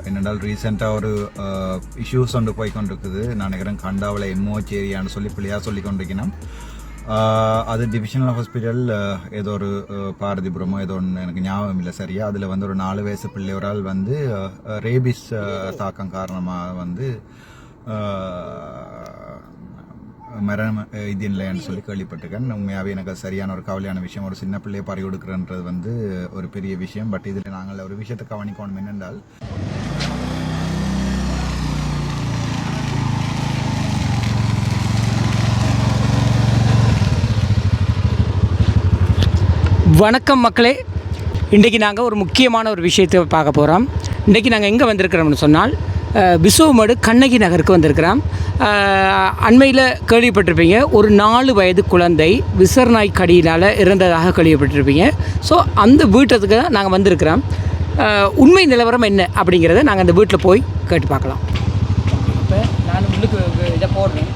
என்னென்றால் ரீசெண்டாக ஒரு இஷ்யூஸ் ஒன்று போய் கொண்டிருக்குது. நான் நினைக்கிறேன் கண்டாவில் எம்ஓஹெச் ஏரியான்னு சொல்லி பிள்ளையாக சொல்லி கொண்டிருக்கணும். அது டிவிஷனல் ஹாஸ்பிட்டல் ஏதோ ஒரு பாரதிபுரமோ ஏதோ ஒன்று எனக்கு ஞாபகம் இல்லை சரியா. அதில் வந்து ஒரு 4 வயசு பிள்ளையோரால் வந்து ரேபிஸ் தாக்கம் காரணமாக வந்து மரணம் இது இல்லைன்னு சொல்லி கேள்விப்பட்டிருக்கேன். உண்மையாகவே எனக்கு சரியான ஒரு கவலையான விஷயம். ஒரு சின்ன பிள்ளையை பறி கொடுக்குறன்றது வந்து ஒரு பெரிய விஷயம். பட் இதில் நாங்கள் ஒரு விஷயத்தை கவனிக்கணும் என்னென்றால், வணக்கம் மக்களே, இன்றைக்கி நாங்கள் ஒரு முக்கியமான ஒரு விஷயத்தை பார்க்க போகிறோம். இன்றைக்கி நாங்கள் எங்கே வந்திருக்கிறோம்னு சொன்னால் விசுவமடு கண்ணகி நகருக்கு வந்திருக்கிறோம். அண்மையில் கேள்விப்பட்டிருப்பீங்க, ஒரு 4 வயது குழந்தை விசர்நாய் கடியினால் இறந்ததாக கேள்விப்பட்டிருப்பீங்க. ஸோ அந்த வீட்டுக்கு தான் நாங்கள் வந்திருக்கிறோம். உண்மை நிலவரம் என்ன அப்படிங்கிறத நாங்கள் அந்த வீட்டில் போய் கேட்டு பார்க்கலாம். இப்போ நான் உள்ளுக்கு இதை போடுறேன்.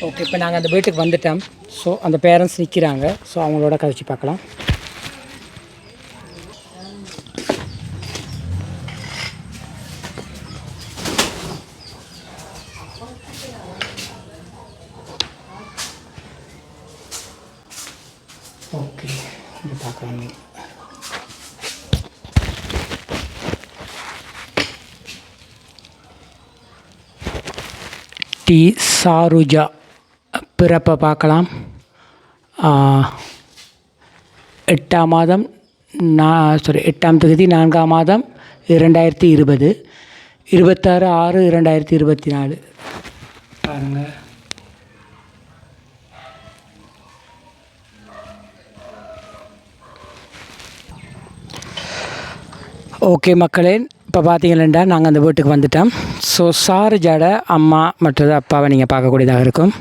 ஓகே, இப்போ நாங்கள் அந்த வீட்டுக்கு வந்துட்டோம். ஸோ அந்த பேரண்ட்ஸ் நிற்கிறாங்க. ஸோ அவங்களோட கழிச்சு பார்க்கலாம். ஓகே, இங்கே பார்க்கலாம். டி சாருஜா பிறப்பை பார்க்கலாம். 8ஆம் மாதம் 8ஆம் தேதி 4ஆம் மாதம் 2020, 26/6/2024 பாருங்கள். ஓகே மக்களே, இப்போ பார்த்தீங்கன்னா நாங்கள் அந்த வீட்டுக்கு வந்துட்டோம். ஸோ சாருஜாட அம்மா மற்றது அப்பாவை நீங்கள் பார்க்கக்கூடியதாக இருக்கும்.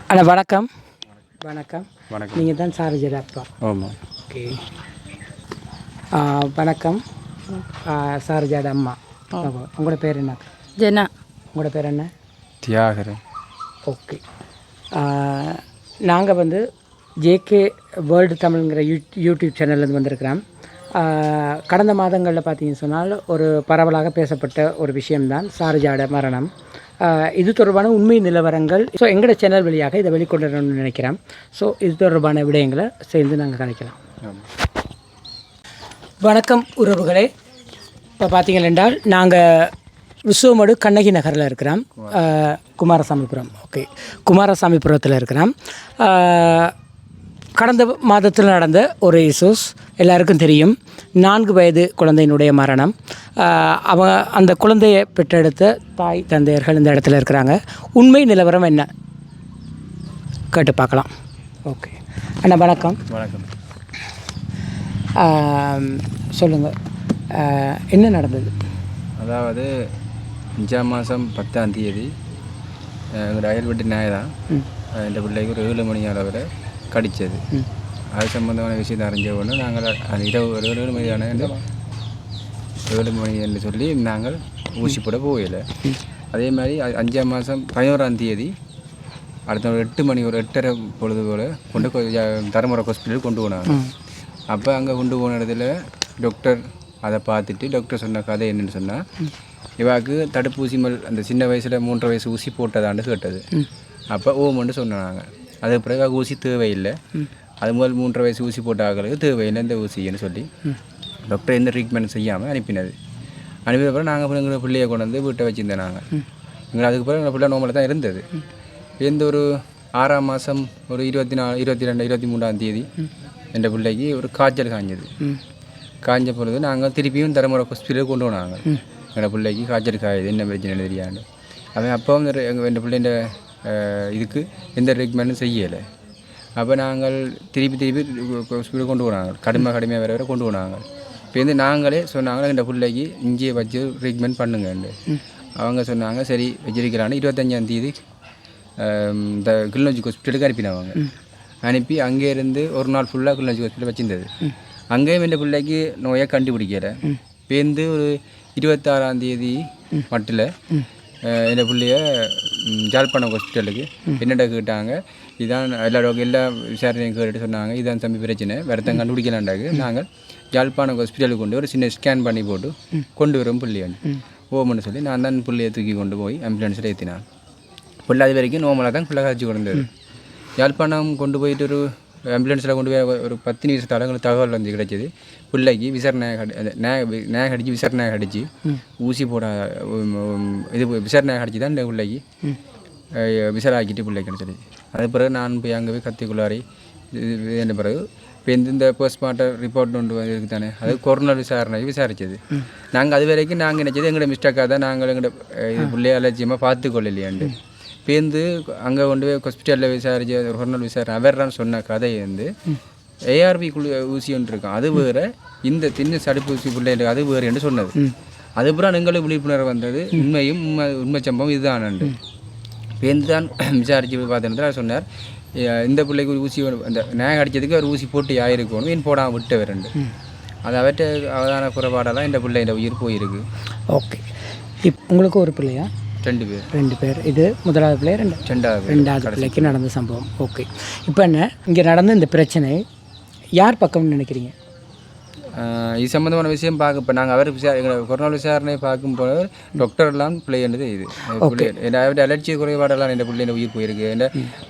அண்ணா வணக்கம். வணக்கம். வணக்கம். நீங்கள் தான் சாருஜாட அப்பா? ஆமாம். ஓகே, வணக்கம். சாருஜாட அம்மா, உங்களோட பேர் என்ன? ஜெனா. உங்களோட பேர் என்ன? தியாகரன். ஓகே, நாங்கள் வந்து ஜேகே வேர்ல்டு தமிழ்ங்கிற யூடியூப் சேனல்லேருந்து வந்திருக்கிறோம். கடந்த மாதங்களில் பார்த்தீங்கன்னு சொன்னால் ஒரு பரவலாக பேசப்பட்ட ஒரு விஷயம்தான் சாருஜாட மரணம். இது தொடர்பான உண்மை நிலவரங்கள் ஸோ எங்களோட சேனல் வழியாக இதை வெளிக்கொண்டு நினைக்கிறோம். ஸோ இது தொடர்பான விடயங்களை சேர்ந்து நாங்கள் கணிக்கலாம். வணக்கம் உறவுகளே, இப்போ பார்த்தீங்கள் என்றால் நாங்கள் விசுவமடு கண்ணகி நகரில் இருக்கிறோம். குமாரசாமிபுரம். ஓகே, குமாரசாமிபுரத்தில் இருக்கிறோம். கடந்த மாதத்தில் நடந்த ஒரு இஷ்யூஸ் எல்லாருக்கும் தெரியும். 4 வயது குழந்தையினுடைய மரணம். அந்த குழந்தையை பெற்றெடுத்த தாய் தந்தையர்கள் இந்த இடத்துல இருக்கிறாங்க. உண்மை நிலவரம் என்ன கேட்டு பார்க்கலாம். ஓகே அண்ணா வணக்கம். வணக்கம். சொல்லுங்கள், என்ன நடந்தது? அதாவது 5ஆம் மாதம் 10ஆம் தேதி எங்கள் அயல் வீட்டு நாய் தான் என் பிள்ளைக்கு ஒரு 7 மணி அளவில் கடித்தது. அது சம்பந்தமான விஷயத்தை அறிஞ்ச உடனே நாங்கள் அது இரவு ஒரு 7 மணியான 7 மணி என்று சொல்லி நாங்கள் ஊசி போட போகலை. அதே மாதிரி 5ஆம் மாதம் 11ஆம் தேதி அடுத்த ஒரு 8 மணி ஒரு 8:30 பொழுது போல் கொண்டு தருமபுரி ஹாஸ்பிட்டலுக்கு கொண்டு போனாங்க. அப்போ அங்கே கொண்டு போன இடத்துல டாக்டர் அதை பார்த்துட்டு டாக்டர் சொன்ன கதை என்னென்னு சொன்னால், இவாக்கு தடுப்பூசி அந்த சின்ன வயசில் 3.5 வயசு ஊசி போட்டதான்னு கேட்டது. அப்போ ஓமன்னு சொன்னாங்க. அதுக்கு பிறகு ஊசி தேவையில்லை, அது முதல் 3.5 வயசு ஊசி போட்ட ஆக்களுக்கு தேவையில்லை இந்த ஊசின்னு சொல்லி டாக்டர் எந்த ட்ரீட்மெண்ட் செய்யாமல் அனுப்பினது. அனுப்பின பிறகு நாங்கள் எங்களை பிள்ளையை கொண்டு வந்து வீட்டை வச்சுருந்தேன். நாங்கள் அதுக்கு பிறகு எங்கள் பிள்ளை நோம்பலில் தான் இருந்தது. இந்த ஒரு 6ஆம் மாதம் ஒரு 24, 22, 23ஆம் தேதி என் பிள்ளைக்கு ஒரு காய்ச்சல் காய்ஞ்ச பொழுது நாங்கள் திருப்பியும் தருமபுரி ஹாஸ்பிட்டலுக்கு கொண்டு போனாங்க. எங்கள் பிள்ளைக்கு காய்ச்சல் காயுது, என்ன பிரச்சனை தெரியாது. அவன் அப்போ வந்து என் பிள்ளைண்ட இதுக்கு எந்த ட்ரீட்மெண்ட்டும் செய்யலை. அப்போ நாங்கள் திருப்பி ஹாஸ்பிட்டலுக்கு கொண்டு போனாங்க. கடுமையாக வேறு கொண்டு போனாங்க. இப்போ வந்து நாங்களே சொன்னாங்க எங்கள் பிள்ளைக்கு இங்கேயே வச்சு ட்ரீட்மெண்ட் பண்ணுங்கண்டு. அவங்க சொன்னாங்க சரி வச்சிருக்கிறான்னு 25ஆம் தேதி இந்த கிளிநொச்சி ஹாஸ்பிட்டலுக்கு அனுப்பினவங்க. அனுப்பி அங்கேருந்து ஒரு நாள் ஃபுல்லாக கிளிநொச்சி ஹாஸ்பிட்டல் வச்சுருந்தது. அங்கேயும் என் பிள்ளைக்கு நோயை கண்டுபிடிக்கலை. பேருந்து ஒரு 26ஆம் தேதி மட்டில் இந்த பிள்ளைய ஜாழ்ப்பாணம் ஹாஸ்பிட்டலுக்கு என்னடா கேட்டாங்க. இதான் எல்லா விசாரணையும் கேட்டுட்டு சொன்னாங்க, இதான் தம்பி பிரச்சனை, வருத்தம் கண்டுபிடிக்கலாண்டாக்கு நாங்கள் ஜாழ்ப்பாணம் ஹாஸ்பிட்டலுக்கு கொண்டு ஒரு சின்ன ஸ்கேன் பண்ணி போட்டு கொண்டு வரும் பிள்ளையாண்டு ஓமன்னு சொல்லி நான் தான் பிள்ளையை தூக்கி கொண்டு போய் ஆம்புலன்ஸில் ஏற்றினான். பிள்ளை அது வரைக்கும் நோமலாக தான் பிள்ளை காய்ச்சி கொண்டது. யாழ்ப்பாணம் கொண்டு போயிட்டு ஒரு ஆம்புலன்ஸில் கொண்டு போய் ஒரு 10 நிமிஷத்தால் எங்களுக்கு தகவல் வந்து கிடைச்சிது. பிள்ளைக்கு விசாரணை அடித்து விசாரணை அடித்து ஊசி போட இது விசாரணை அடித்து தான் இந்த பிள்ளைக்கு விசாராக்கிட்டு பிள்ளைக்குன்னு சொல்லி அது பிறகு நான் போய் அங்கே போய் கத்திக்குள்ளாரி என்ன பிறகு இப்போ இந்த போஸ்ட்மார்ட்டம் ரிப்போர்ட் ஒன்று இருக்குது தானே, அது கொரோனா விசாரணை விசாரித்தது. நாங்கள் அது வரைக்கும் நாங்கள் நினச்சது எங்களோட மிஸ்டேக்காக தான் நாங்கள் எங்களோட இது பிள்ளைய அலட்சியமாக பார்த்து கொள்ளலையாண்டு பேருந்து அங்கே கொண்டு போய் ஹாஸ்பிட்டலில் விசாரிச்சு ஒரு கொரோனா விசாரணை அவர்தான் சொன்ன கதையை வந்து ஏஆர்பி ஊசி ஒன்று இருக்கும், அது வேறு இந்த தின்னு தடுப்பூசி பிள்ளை அது வேறு என்று சொன்னது. அதுக்கப்புறம் எங்களுக்கு விழிப்புணர்வு வந்தது, உண்மையும் உண்மை சம்பவம் இதுதானண்டு பேருந்து தான் விசாரித்து பார்த்துட்டு சொன்னார், இந்த பிள்ளைக்கு ஒரு ஊசி அந்த நாய் அடித்ததுக்கு ஒரு ஊசி போட்டு ஆயிருக்கணும், மீன் போடாமல் விட்டு வரண்டு. அது அவற்றை அவதான குறைபாடெல்லாம் இந்த பிள்ளை இந்த உயிர் போயிருக்கு. ஓகே, உங்களுக்கு ஒரு பிள்ளையா? 2 பேர். இது முதலாவது பிள்ளை, ரெண்டாவது பிள்ளைக்கு நடந்த சம்பவம். ஓகே, இப்போ என்ன இங்கே நடந்த இந்த பிரச்சனை யார் பக்கம்னு நினைக்கிறீங்க? இது சம்மந்தமான விஷயம் பார்க்க இப்போ நாங்கள் அவர் கொரோனா விசாரணையை பார்க்கும்போது டாக்டர்லாம் பிள்ளைன்றது இது அவருடைய அலட்சிய குறைபாடெல்லாம் இந்த பிள்ளை உயிர் போயிருக்கு.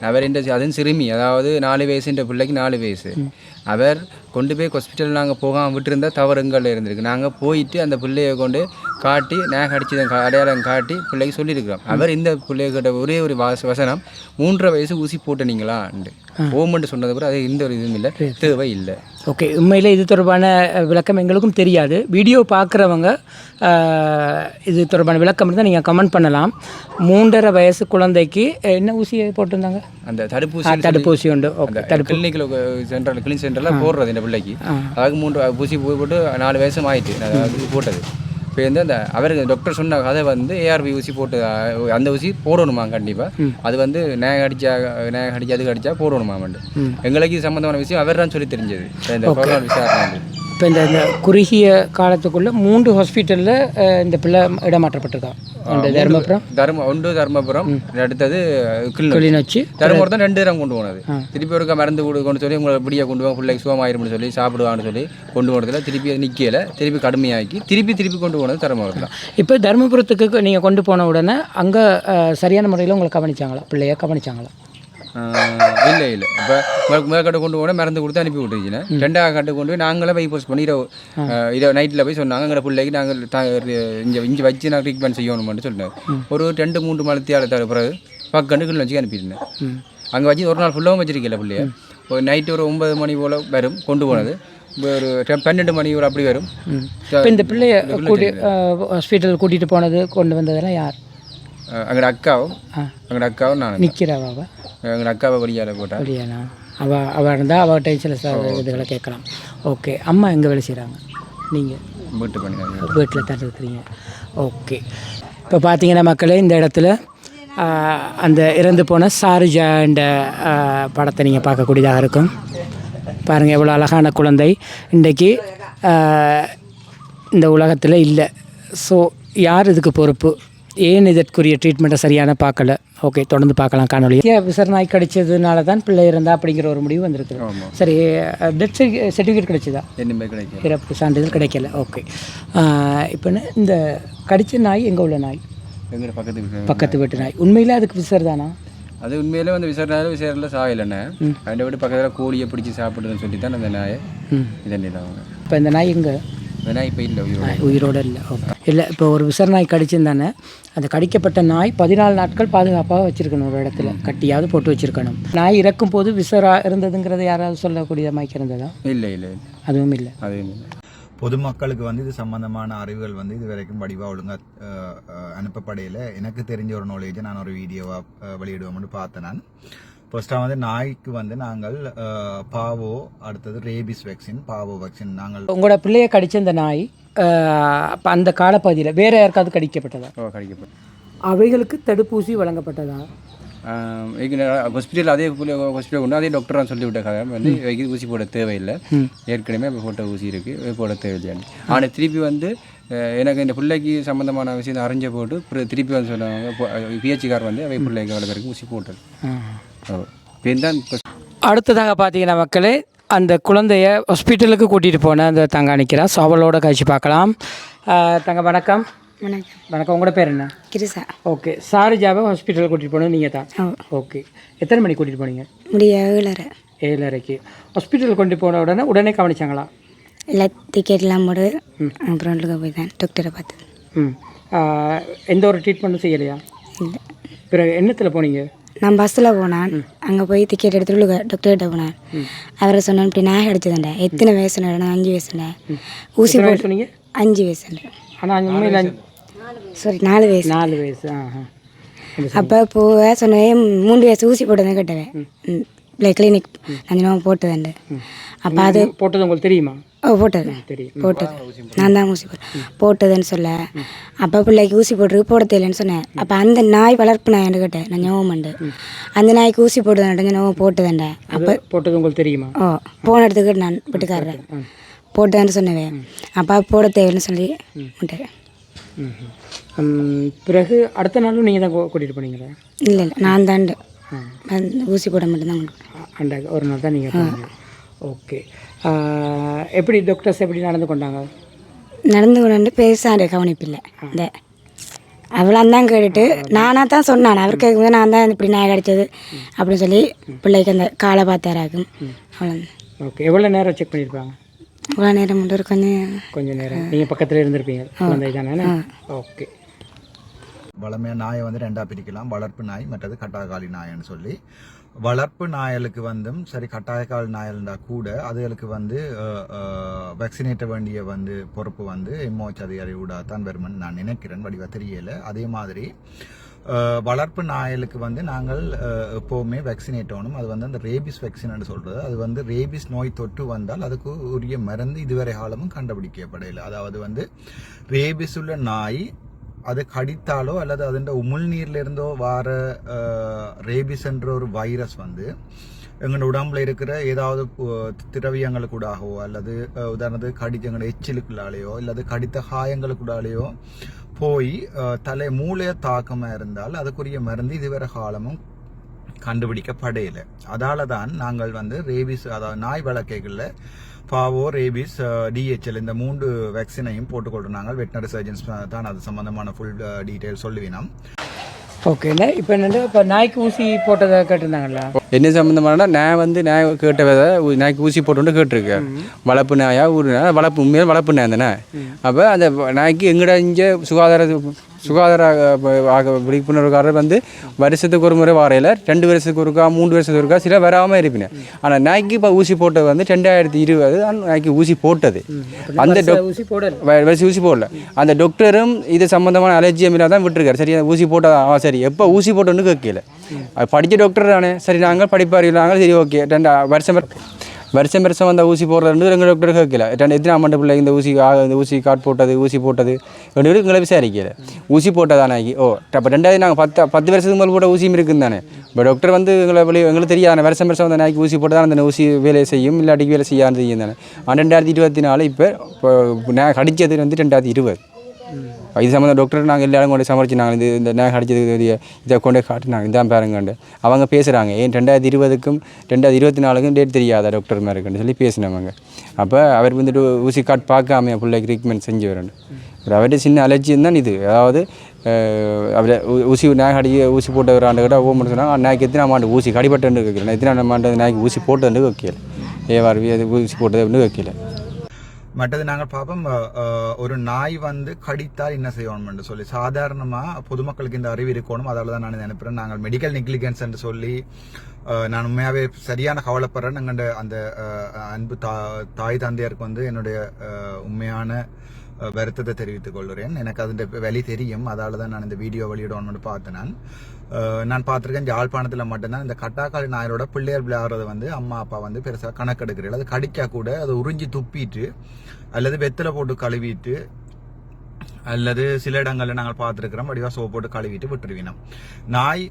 அவர் அதுவும் சிறுமி, அதாவது 4 வயசு, இந்த பிள்ளைக்கு 4 வயசு. அவர் கொண்டு போய் ஹாஸ்பிட்டல் நாங்கள் போகாமல் விட்டுருந்தா தவறுங்கள் இருந்திருக்கு. நாங்கள் போயிட்டு அந்த பிள்ளையை கொண்டு காட்டி நாங்கள் அடித்து அடையாளம் காட்டி பிள்ளைக்கு சொல்லியிருக்கிறோம். அவர் இந்த பிள்ளைய கிட்ட ஒரே ஒரு வசனம் 3.5 வயசு ஊசி போட்டனீங்களான்னு ஓமெண்ட் சொன்னது கூட அது எந்த ஒரு இதுவும் இல்லை, தேவை இல்லை. ஓகே, உண்மையில் இது தொடர்பான விளக்கம் எங்களுக்கும் தெரியாது. வீடியோ பார்க்குறவங்க இது தொடர்பான விளக்கம் இருந்தால் நீங்கள் கமெண்ட் பண்ணலாம். 3.5 வயசு குழந்தைக்கு என்ன ஊசியை போட்டிருந்தாங்க? அந்த தடுப்பூசி உண்டு. ஓகே, கிளினிக்கில் கிளினிக் சென்டரில் போடுறது இந்த பிள்ளைக்கு. அதாவது 3 ஊசி போட்டு 4 வயசும் ஆயிட்டு அது போட்டது. இப்போ வந்து அந்த அவருக்கு டாக்டர் சொன்ன கதை வந்து ஏஆர்பி ஊசி போட்டு அந்த ஊசி போடணுமா கண்டிப்பாக, அது வந்து நாய் அடித்து அதுக்கு அடித்தா போடணுமாமண்டு. எங்களுக்கு இது சம்மந்தமான விஷயம் அவர் தான் சொல்லி தெரிஞ்சது இந்த கொரோனா விசாரணை. இப்போ இந்த குறுகிய காலத்துக்குள்ளே 3 ஹாஸ்பிட்டலில் இந்த பிள்ளை இடமாற்றப்பட்டிருக்கான். தர்மபுரம், அடுத்தது கிளிநொச்சி, தர்மபுரம் தான் 2 தரம் கொண்டு போனது. திருப்பி ஒருக்கா மருந்து கொண்டு சொல்லி உங்களை இப்படியே கொண்டு போங்க பிள்ளைக்கு சுகமாயிரும்னு சொல்லி சாப்பிடுவான்னு சொல்லி கொண்டு போனதில் திருப்பி நிற்கலை, திருப்பி கடுமையாக்கி திருப்பி கொண்டு போனது தர்மபுரம் தான். இப்போ தர்மபுரத்துக்கு நீங்கள் கொண்டு போன உடனே அங்கே சரியான முறையில் உங்களை கவனிச்சாங்களா? பிள்ளைய கவனிச்சாங்களா? இல்லை. இப்போ முதற்கட்டை கொண்டு போனால் மருந்து கொடுத்து அனுப்பி விட்டுருச்சுன்னா 2ஆவது கட்டை கொண்டு போய் நாங்களே போய் போஸ்ட் பண்ணி இரவு நைட்டில் போய் சொன்னாங்க எங்களை பிள்ளைக்கு நாங்கள் இங்கே வச்சு நாங்கள் ட்ரீட்மெண்ட் செய்யணும்னு சொன்னார். ஒரு 2-3 மணித்தியாலத்தால் பிறகு பக்கண்டுக்குள்ள வச்சு அனுப்பியிருந்தேன். அங்கே வச்சு ஒரு நாள் ஃபுல்லாகவும் வச்சிருக்கல பிள்ளைய. ஒரு நைட்டு ஒரு 9 மணி போல் வரும் கொண்டு போனது, ஒரு 12 மணி ஒரு அப்படி வரும். இந்த பிள்ளைய ஹாஸ்பிட்டல் கூட்டிகிட்டு போனது கொண்டு வந்ததெல்லாம் யார்? எங்களோட அக்காவும் நான் நிற்கிறாவா? எங்கள் அக்காவை வழியால் போட்டா வழியானா அவள் இருந்தால் அவர்கிட்ட சில இதுகளை கேட்கலாம். ஓகே, அம்மா எங்கே வேலை செய்கிறாங்க? நீங்கள் வீட்டில் தான் இருக்கிறீங்க. ஓகே, இப்போ பார்த்தீங்கன்னா மக்களே, இந்த இடத்துல அந்த இறந்து போன சாருஜா என்ற படத்தை நீங்கள் பார்க்கக்கூடியதாக இருக்கும். பாருங்கள் எவ்வளோ அழகான குழந்தை இன்றைக்கு இந்த உலகத்தில் இல்லை. ஸோ யார் இதுக்கு பொறுப்பு? ஏன் இதற்குரிய ட்ரீட்மெண்ட்டை சரியான பார்க்கல? ஓகே, தொடர்ந்து பார்க்கலாம் காணொலி. விசாரணை கிடைச்சதுனால தான் பிள்ளை இருந்தா அப்படிங்கிற ஒரு முடிவு வந்திருக்கு. சரி, டெத் சர்டிஃபிகேட் கிடைச்சதா? இறப்பு சான்றிதழ் கிடைக்கல. ஓகே, இப்போ இந்த கடிச்ச நாய் எங்கே உள்ள நாய்? பக்கத்து வீட்டு நாய். உண்மையிலே அதுக்கு விசார் தானா? அது உண்மையிலே வந்து விசாரில் சாயலண்ணே அதை விட்டு பக்கத்தில் கோழியை பிடிச்சி சாப்பிடுன்னு சொல்லி தான் அந்த நாயை இதண்டில் அவங்க. இப்போ இந்த நாய் எங்கே? அந்த நாய் இப்போ இல்லை, உயிரோடு இல்லை. ஓகே, இல்லை இப்போ ஒரு விசார நாய் கடிச்சிருந்தானே, அந்த கடிக்கப்பட்ட நாய் 14 நாட்கள் பாதுகாப்பாக வச்சுருக்கணும், ஒரு இடத்துல கட்டியாவது போட்டு வச்சுருக்கணும். நாய் இறக்கும் போது விசாரா இருந்ததுங்கிறது யாராவது சொல்லக்கூடிய மாய்க்கு இருந்ததா? இல்லை, அதுவும் இல்லை. பொதுமக்களுக்கு வந்து இது சம்பந்தமான அறிவுகள் வந்து இது வரைக்கும் வடிவாக ஒழுங்காக அனுப்பப்படையில் எனக்கு தெரிஞ்ச ஒரு நாலேஜை நான் ஒரு வீடியோவாக வெளியிடுவோம்னு பார்த்தேன். நான் ஃபர்ஸ்ட்டாக வந்து நாய்க்கு வந்து நாங்கள் பாவோ, அடுத்தது ரேபிஸ் வேக்சின், பாவோ வேக்சின் நாங்கள். உங்களோட பிள்ளையை கடிச்ச இந்த நாய் அந்த காலப்பகுதியில் வேறு யாருக்காவது கடிக்கப்பட்டதா? அவைகளுக்கு தடுப்பூசி வழங்கப்பட்டதா? ஹாஸ்பிட்டல் ஹாஸ்பிட்டல் கொண்டு அதே டாக்டர் தான் சொல்லிவிட்ட கதை வந்து ஊசி போட தேவையில்லை, ஏற்கனவே இப்போ போட்ட ஊசி இருக்குது போட தேவையில்லை. ஆனால் திருப்பி வந்து எனக்கு இந்த பிள்ளைக்கு சம்மந்தமான விஷயம் அறிஞ்ச போட்டு திருப்பி வந்து சொன்னாங்க பிஹெச்கார் வந்து அவை பிள்ளைக்கு அவ்வளோ பேருக்கு ஊசி போட்டது. தான் அடுத்ததாக பார்த்தீங்கன்னா மக்களே, அந்த குழந்தைய ஹாஸ்பிட்டலுக்கு கூட்டிகிட்டு போன அந்த தங்க நிற்கிறா. ஸோ அவளோட கழிச்சு பார்க்கலாம். தங்க வணக்கம். வணக்கம். வணக்கம். உங்களோட பேர் என்ன? கிருசா. ஓகே. சாரிஜாவை ஹாஸ்பிட்டலுக்கு கூட்டிகிட்டு போனது நீங்கள் தான்? ஓகே. எத்தனை மணிக்கு கூட்டிகிட்டு போனீங்க? முடிய 7:30. 7:30க்கு ஹாஸ்பிட்டலுக்கு கொண்டு போன உடனே கவனிச்சாங்களா? இல்லை, டிக்கெட்லாம் போடு. அப்புறம் உள்ளுக்கு போய் தான் டாக்டரை பார்த்தது. எந்த ஒரு ட்ரீட்மெண்ட்டும் செய்யலையா? இல்லை. பிறகு என்னத்தில் போனீங்க? நான் பஸ்ஸில் போனேன். அங்கே போய் டிக்கெட் எடுத்துட்டு உள்ளுக்க டாக்டர்கிட்ட போனேன். அவரை சொன்னேன், இப்படி நான் அடிச்சதுண்டா. எத்தனை வயசுன்னு? நான் 5 வயசுண்டா. ஊசி போட்டு சொன்னீங்க? 5 வயசுண்டா. ஆனால் உண்மையில் சாரி 4 வயசு. 4 வயசு. அப்போ போக சொன்னேன், 3 வயசு ஊசி போட்டதுன்னு கேட்டவேன். இல்லை, கிளினிக் 5 நாள் போட்டதுண்டு. அப்போ அது போட்டது உங்களுக்கு தெரியுமா? போட்டது போட்டது நான் தான் ஊசி போட்டதுன்னு சொல்ல. அப்போ பிள்ளைக்கு ஊசி போட்டுருக்கு, போட தெரியலன்னு சொன்னேன். அப்போ அந்த நாய் வளர்ப்பு நாய்ன்னு கேட்டேன். நான் ஞாபகம்ண்டு அந்த நாய்க்கு ஊசி போட்டதுன்ட்டு ஞாபகம் போட்டதுண்டா. அப்போ போட்டது உங்களுக்கு தெரியுமா? போன இடத்துக்கு நான் வீட்டுக்காரர் போட்டதுன்னு சொன்னவேன். அப்போ போட தேவைன்னு சொல்லி விட்டேன். பிறகு அடுத்த நாளும் நீங்கள் தான் கூட்டிகிட்டு போனீங்களா? இல்லை இல்லை, நான் தாண்டு ஊசி போட மட்டும்தான் அந்த ஒரு நாள் தான் நீங்கள் போனீங்க. ஓகே. எப்படி டாக்டர்ஸ் எப்படி நடந்து கொண்டாங்க? நடந்து கொண்டு பேசாண்டு கவனிப்பில்லை. இந்த அவ்வளோந்தான் கேட்டுட்டு நானாக தான் சொன்னான். அவர் கேட்கும்போது நான் தான் இப்படி நாய் கடிச்சது அப்படின்னு சொல்லி பிள்ளைக்கு அந்த காலை பார்த்தாராக்கும். அவ்வளோ. ஓகே. எவ்வளோ நேரம் செக் பண்ணியிருப்பாங்க? இவ்வளோ நேரம் மட்டும் ஒரு கொஞ்சம் நேரம். நீங்கள் பக்கத்தில் இருந்திருப்பீங்க குழந்தை தானே? ஓகே. வளமையான நாயை வந்து 2ஆக பிரிக்கலாம், வளர்ப்பு நாய் மற்றது கட்டாயக்காலி நாய்ன்னு சொல்லி. வளர்ப்பு நாயலுக்கு வந்தும் சரி கட்டாயக்கால் நாயல்ண்டா கூட அதுகளுக்கு வந்து வேக்சினேட்ட வேண்டிய வந்து பொறுப்பு வந்து எம்ஓஹெச் அதிகாரி தான் வருமென்னு நான் நினைக்கிறேன், வடிவா தெரியலை. அதே மாதிரி வளர்ப்பு நாயலுக்கு வந்து நாங்கள் எப்போவுமே வேக்சினேட் ஆகணும். அது வந்து அந்த ரேபிஸ் வேக்சின்னு சொல்கிறது. அது வந்து ரேபிஸ் நோய் தொற்று வந்தால் அதுக்கு உரிய மருந்து இதுவரை காலமும் கண்டுபிடிக்கப்படலை. அதாவது வந்து ரேபிஸ் உள்ள நாய் அது கடித்தாலோ அல்லது அதோட உமிழ்நீர்ல இருந்தோ வர ரேபிஸ் என்ற ஒரு வைரஸ் வந்து எங்களோட உடம்புல இருக்கிற ஏதாவது திரவியங்களுக்கூடாகவோ அல்லது உதாரணத்துக்கு கடித்த எங்களோட எச்சிலுக்குள்ளாலேயோ அல்லது கடித்த காயங்களுக்குள்ளாலேயோ போய் மூளைய தாக்கமாக இருந்தால் அதுக்குரிய மருந்து இதுவரை காலமும் கண்டுபிடிக்கப்படையில. அதால தான் நாங்கள் வந்து ரேபிஸ் அதாவது நாய் வளர்க்கைகளில் பாவோ, ரேபிஸ், டிஹெச்எல் இந்த 3 வேக்சினையும் போட்டுக்கொள்கிறோம். நாங்கள் வெட்டினரி சர்ஜன்ஸ் தான் அது சம்மந்தமான ஃபுல் டீட்டெயில் சொல்லுவீனம். ஓகே. இப்போ என்னென்னா இப்போ நாய்க்கு ஊசி போட்டதை கேட்டிருந்தாங்களா? என்ன சம்மந்தமான நான் வந்து நாய் கேட்டதை நாய்க்கு ஊசி போட்டு கேட்டிருக்கேன். வளர்ப்பு நாயா ஒரு வளர்ப்பு உண்மையாக வளர்ப்பு நாய் தானே. அப்போ அந்த நாய்க்கு எங்கடா இங்கே சுகாதார விழிப்புணர்வுக்காரர் வந்து வருஷத்துக்கு ஒரு முறை வரையில் 2 வருஷத்துக்கு ஒருக்கா 3 வருஷத்துக்கு ஒருக்கா சில வராமல் இருப்பினேன். ஆனால் நாய்க்கு இப்போ ஊசி போட்டது வந்து 2020 நாய்க்கு ஊசி போட்டது. அந்த ஊசி போடல. அந்த டாக்டரும் இது சம்மந்தமான அலர்ஜியம் இல்லாத தான் விட்டுருக்காரு. சரி ஊசி போட்டதா? சரி எப்போ ஊசி போட்டோன்னு கேட்கல. படித்த டாக்டர் தானே. சரி நாங்கள் படிப்பார்கள் நாங்கள் சரி ஓகே 2 வருஷம் வந்த ஊசி போடுறது எங்கள் டாக்டர் கேட்கல. எத்தனை ஆமாண்டு பிள்ளை இந்த ஊசி காட் போட்டது ஊசி போட்டது எங்களை விசாரிக்கல. ஊசி போட்டதானே? அப்போ 2000 நாங்கள் 10 வருஷத்துக்கு மேலே போட்ட ஊசியும் இருக்குன்னு தானே. இப்போ டாக்டர் வந்து எங்களுக்கு தெரியாதானே வருஷம் வந்த நாய்க்கு ஊசி போட்டு தான் அந்த ஊசி வேலை செய்யும் இல்லாட்டிக்கு வேலை செய்யாது செய்யும் தானே. 2024 இப்போ நான் கடிச்சது வந்து 2020. இது சம்மந்தம் டாக்டர் நாங்கள் எல்லாரும் கொண்டு சமாளிச்சு நாங்கள் இந்த நாய் கடிச்சது இதை கொண்டே காட்டினாங்க. இதான் பாருங்கண்டு அவங்க பேசுகிறாங்க. ஏன் 2020க்கும் 2024க்கும் டேட் தெரியாதா டாக்டர் மாதிரி இருக்குன்னு சொல்லி பேசினவங்க. அப்போ அவர் வந்துட்டு ஊசி காட் பார்க்காம பிள்ளைக்கு ட்ரீட்மெண்ட் செஞ்சு வரணும். அவர்கிட்ட சின்ன அலர்ஜியும் தான் இது. அதாவது அவர் நாய் கடிக்க ஊசி போட்டு வராண்டு கிட்ட மட்டும் சொன்னாங்க. நாய்க்கு எத்தனை ஆமாண்டு ஊசி கடிப்பட்டுன்னு வைக்கல. எத்தனை ஆமாண்டு நாய்க்கு ஊசி போட்டதுன்னு வைக்கல. ஊசி போட்டது வைக்கல. மற்றது நாங்கள் பார்ப்போம் ஒரு நாய் வந்து கடித்தால் என்ன செய்யணும்னு சொல்லி சாதாரணமாக பொதுமக்களுக்கு இந்த அறிவு இருக்கணும். அதால தான் நான் நினைப்பேன் நாங்கள் மெடிக்கல் நெக்லிகன்ஸ் என்று சொல்லி நான் உண்மையாகவே சரியான கவலைப்படுறேன். எங்கள்ட அந்த அன்பு தாய் தந்தையருக்கு வந்து என்னுடைய உண்மையான வருத்தத்தை தெரிவித்துக் கொள்கிறேன். எனக்கு அதோட வழி தெரியும். அதால தான் நான் இந்த வீடியோ வெளியிடணும்னு பார்த்தேன். நான் பார்த்துருக்கேன் யாழ்ப்பாணத்தில் மட்டும்தான் இந்த கட்டாக்காளி நாயரோட பிள்ளையர் விளையாடுறது வந்து அம்மா அப்பா வந்து பெருசாக கணக்கெடுக்கிறீர்கள். அது கடிக்க கூட அதை உறிஞ்சி துப்பிட்டு அல்லது வெத்தலை போட்டு கழுவிட்டு அல்லது சில இடங்களில் நாங்கள் பார்த்துருக்கிறோம் வடிவா சோப்பு போட்டு கழுவிட்டு விட்டுருவினோம். நாய்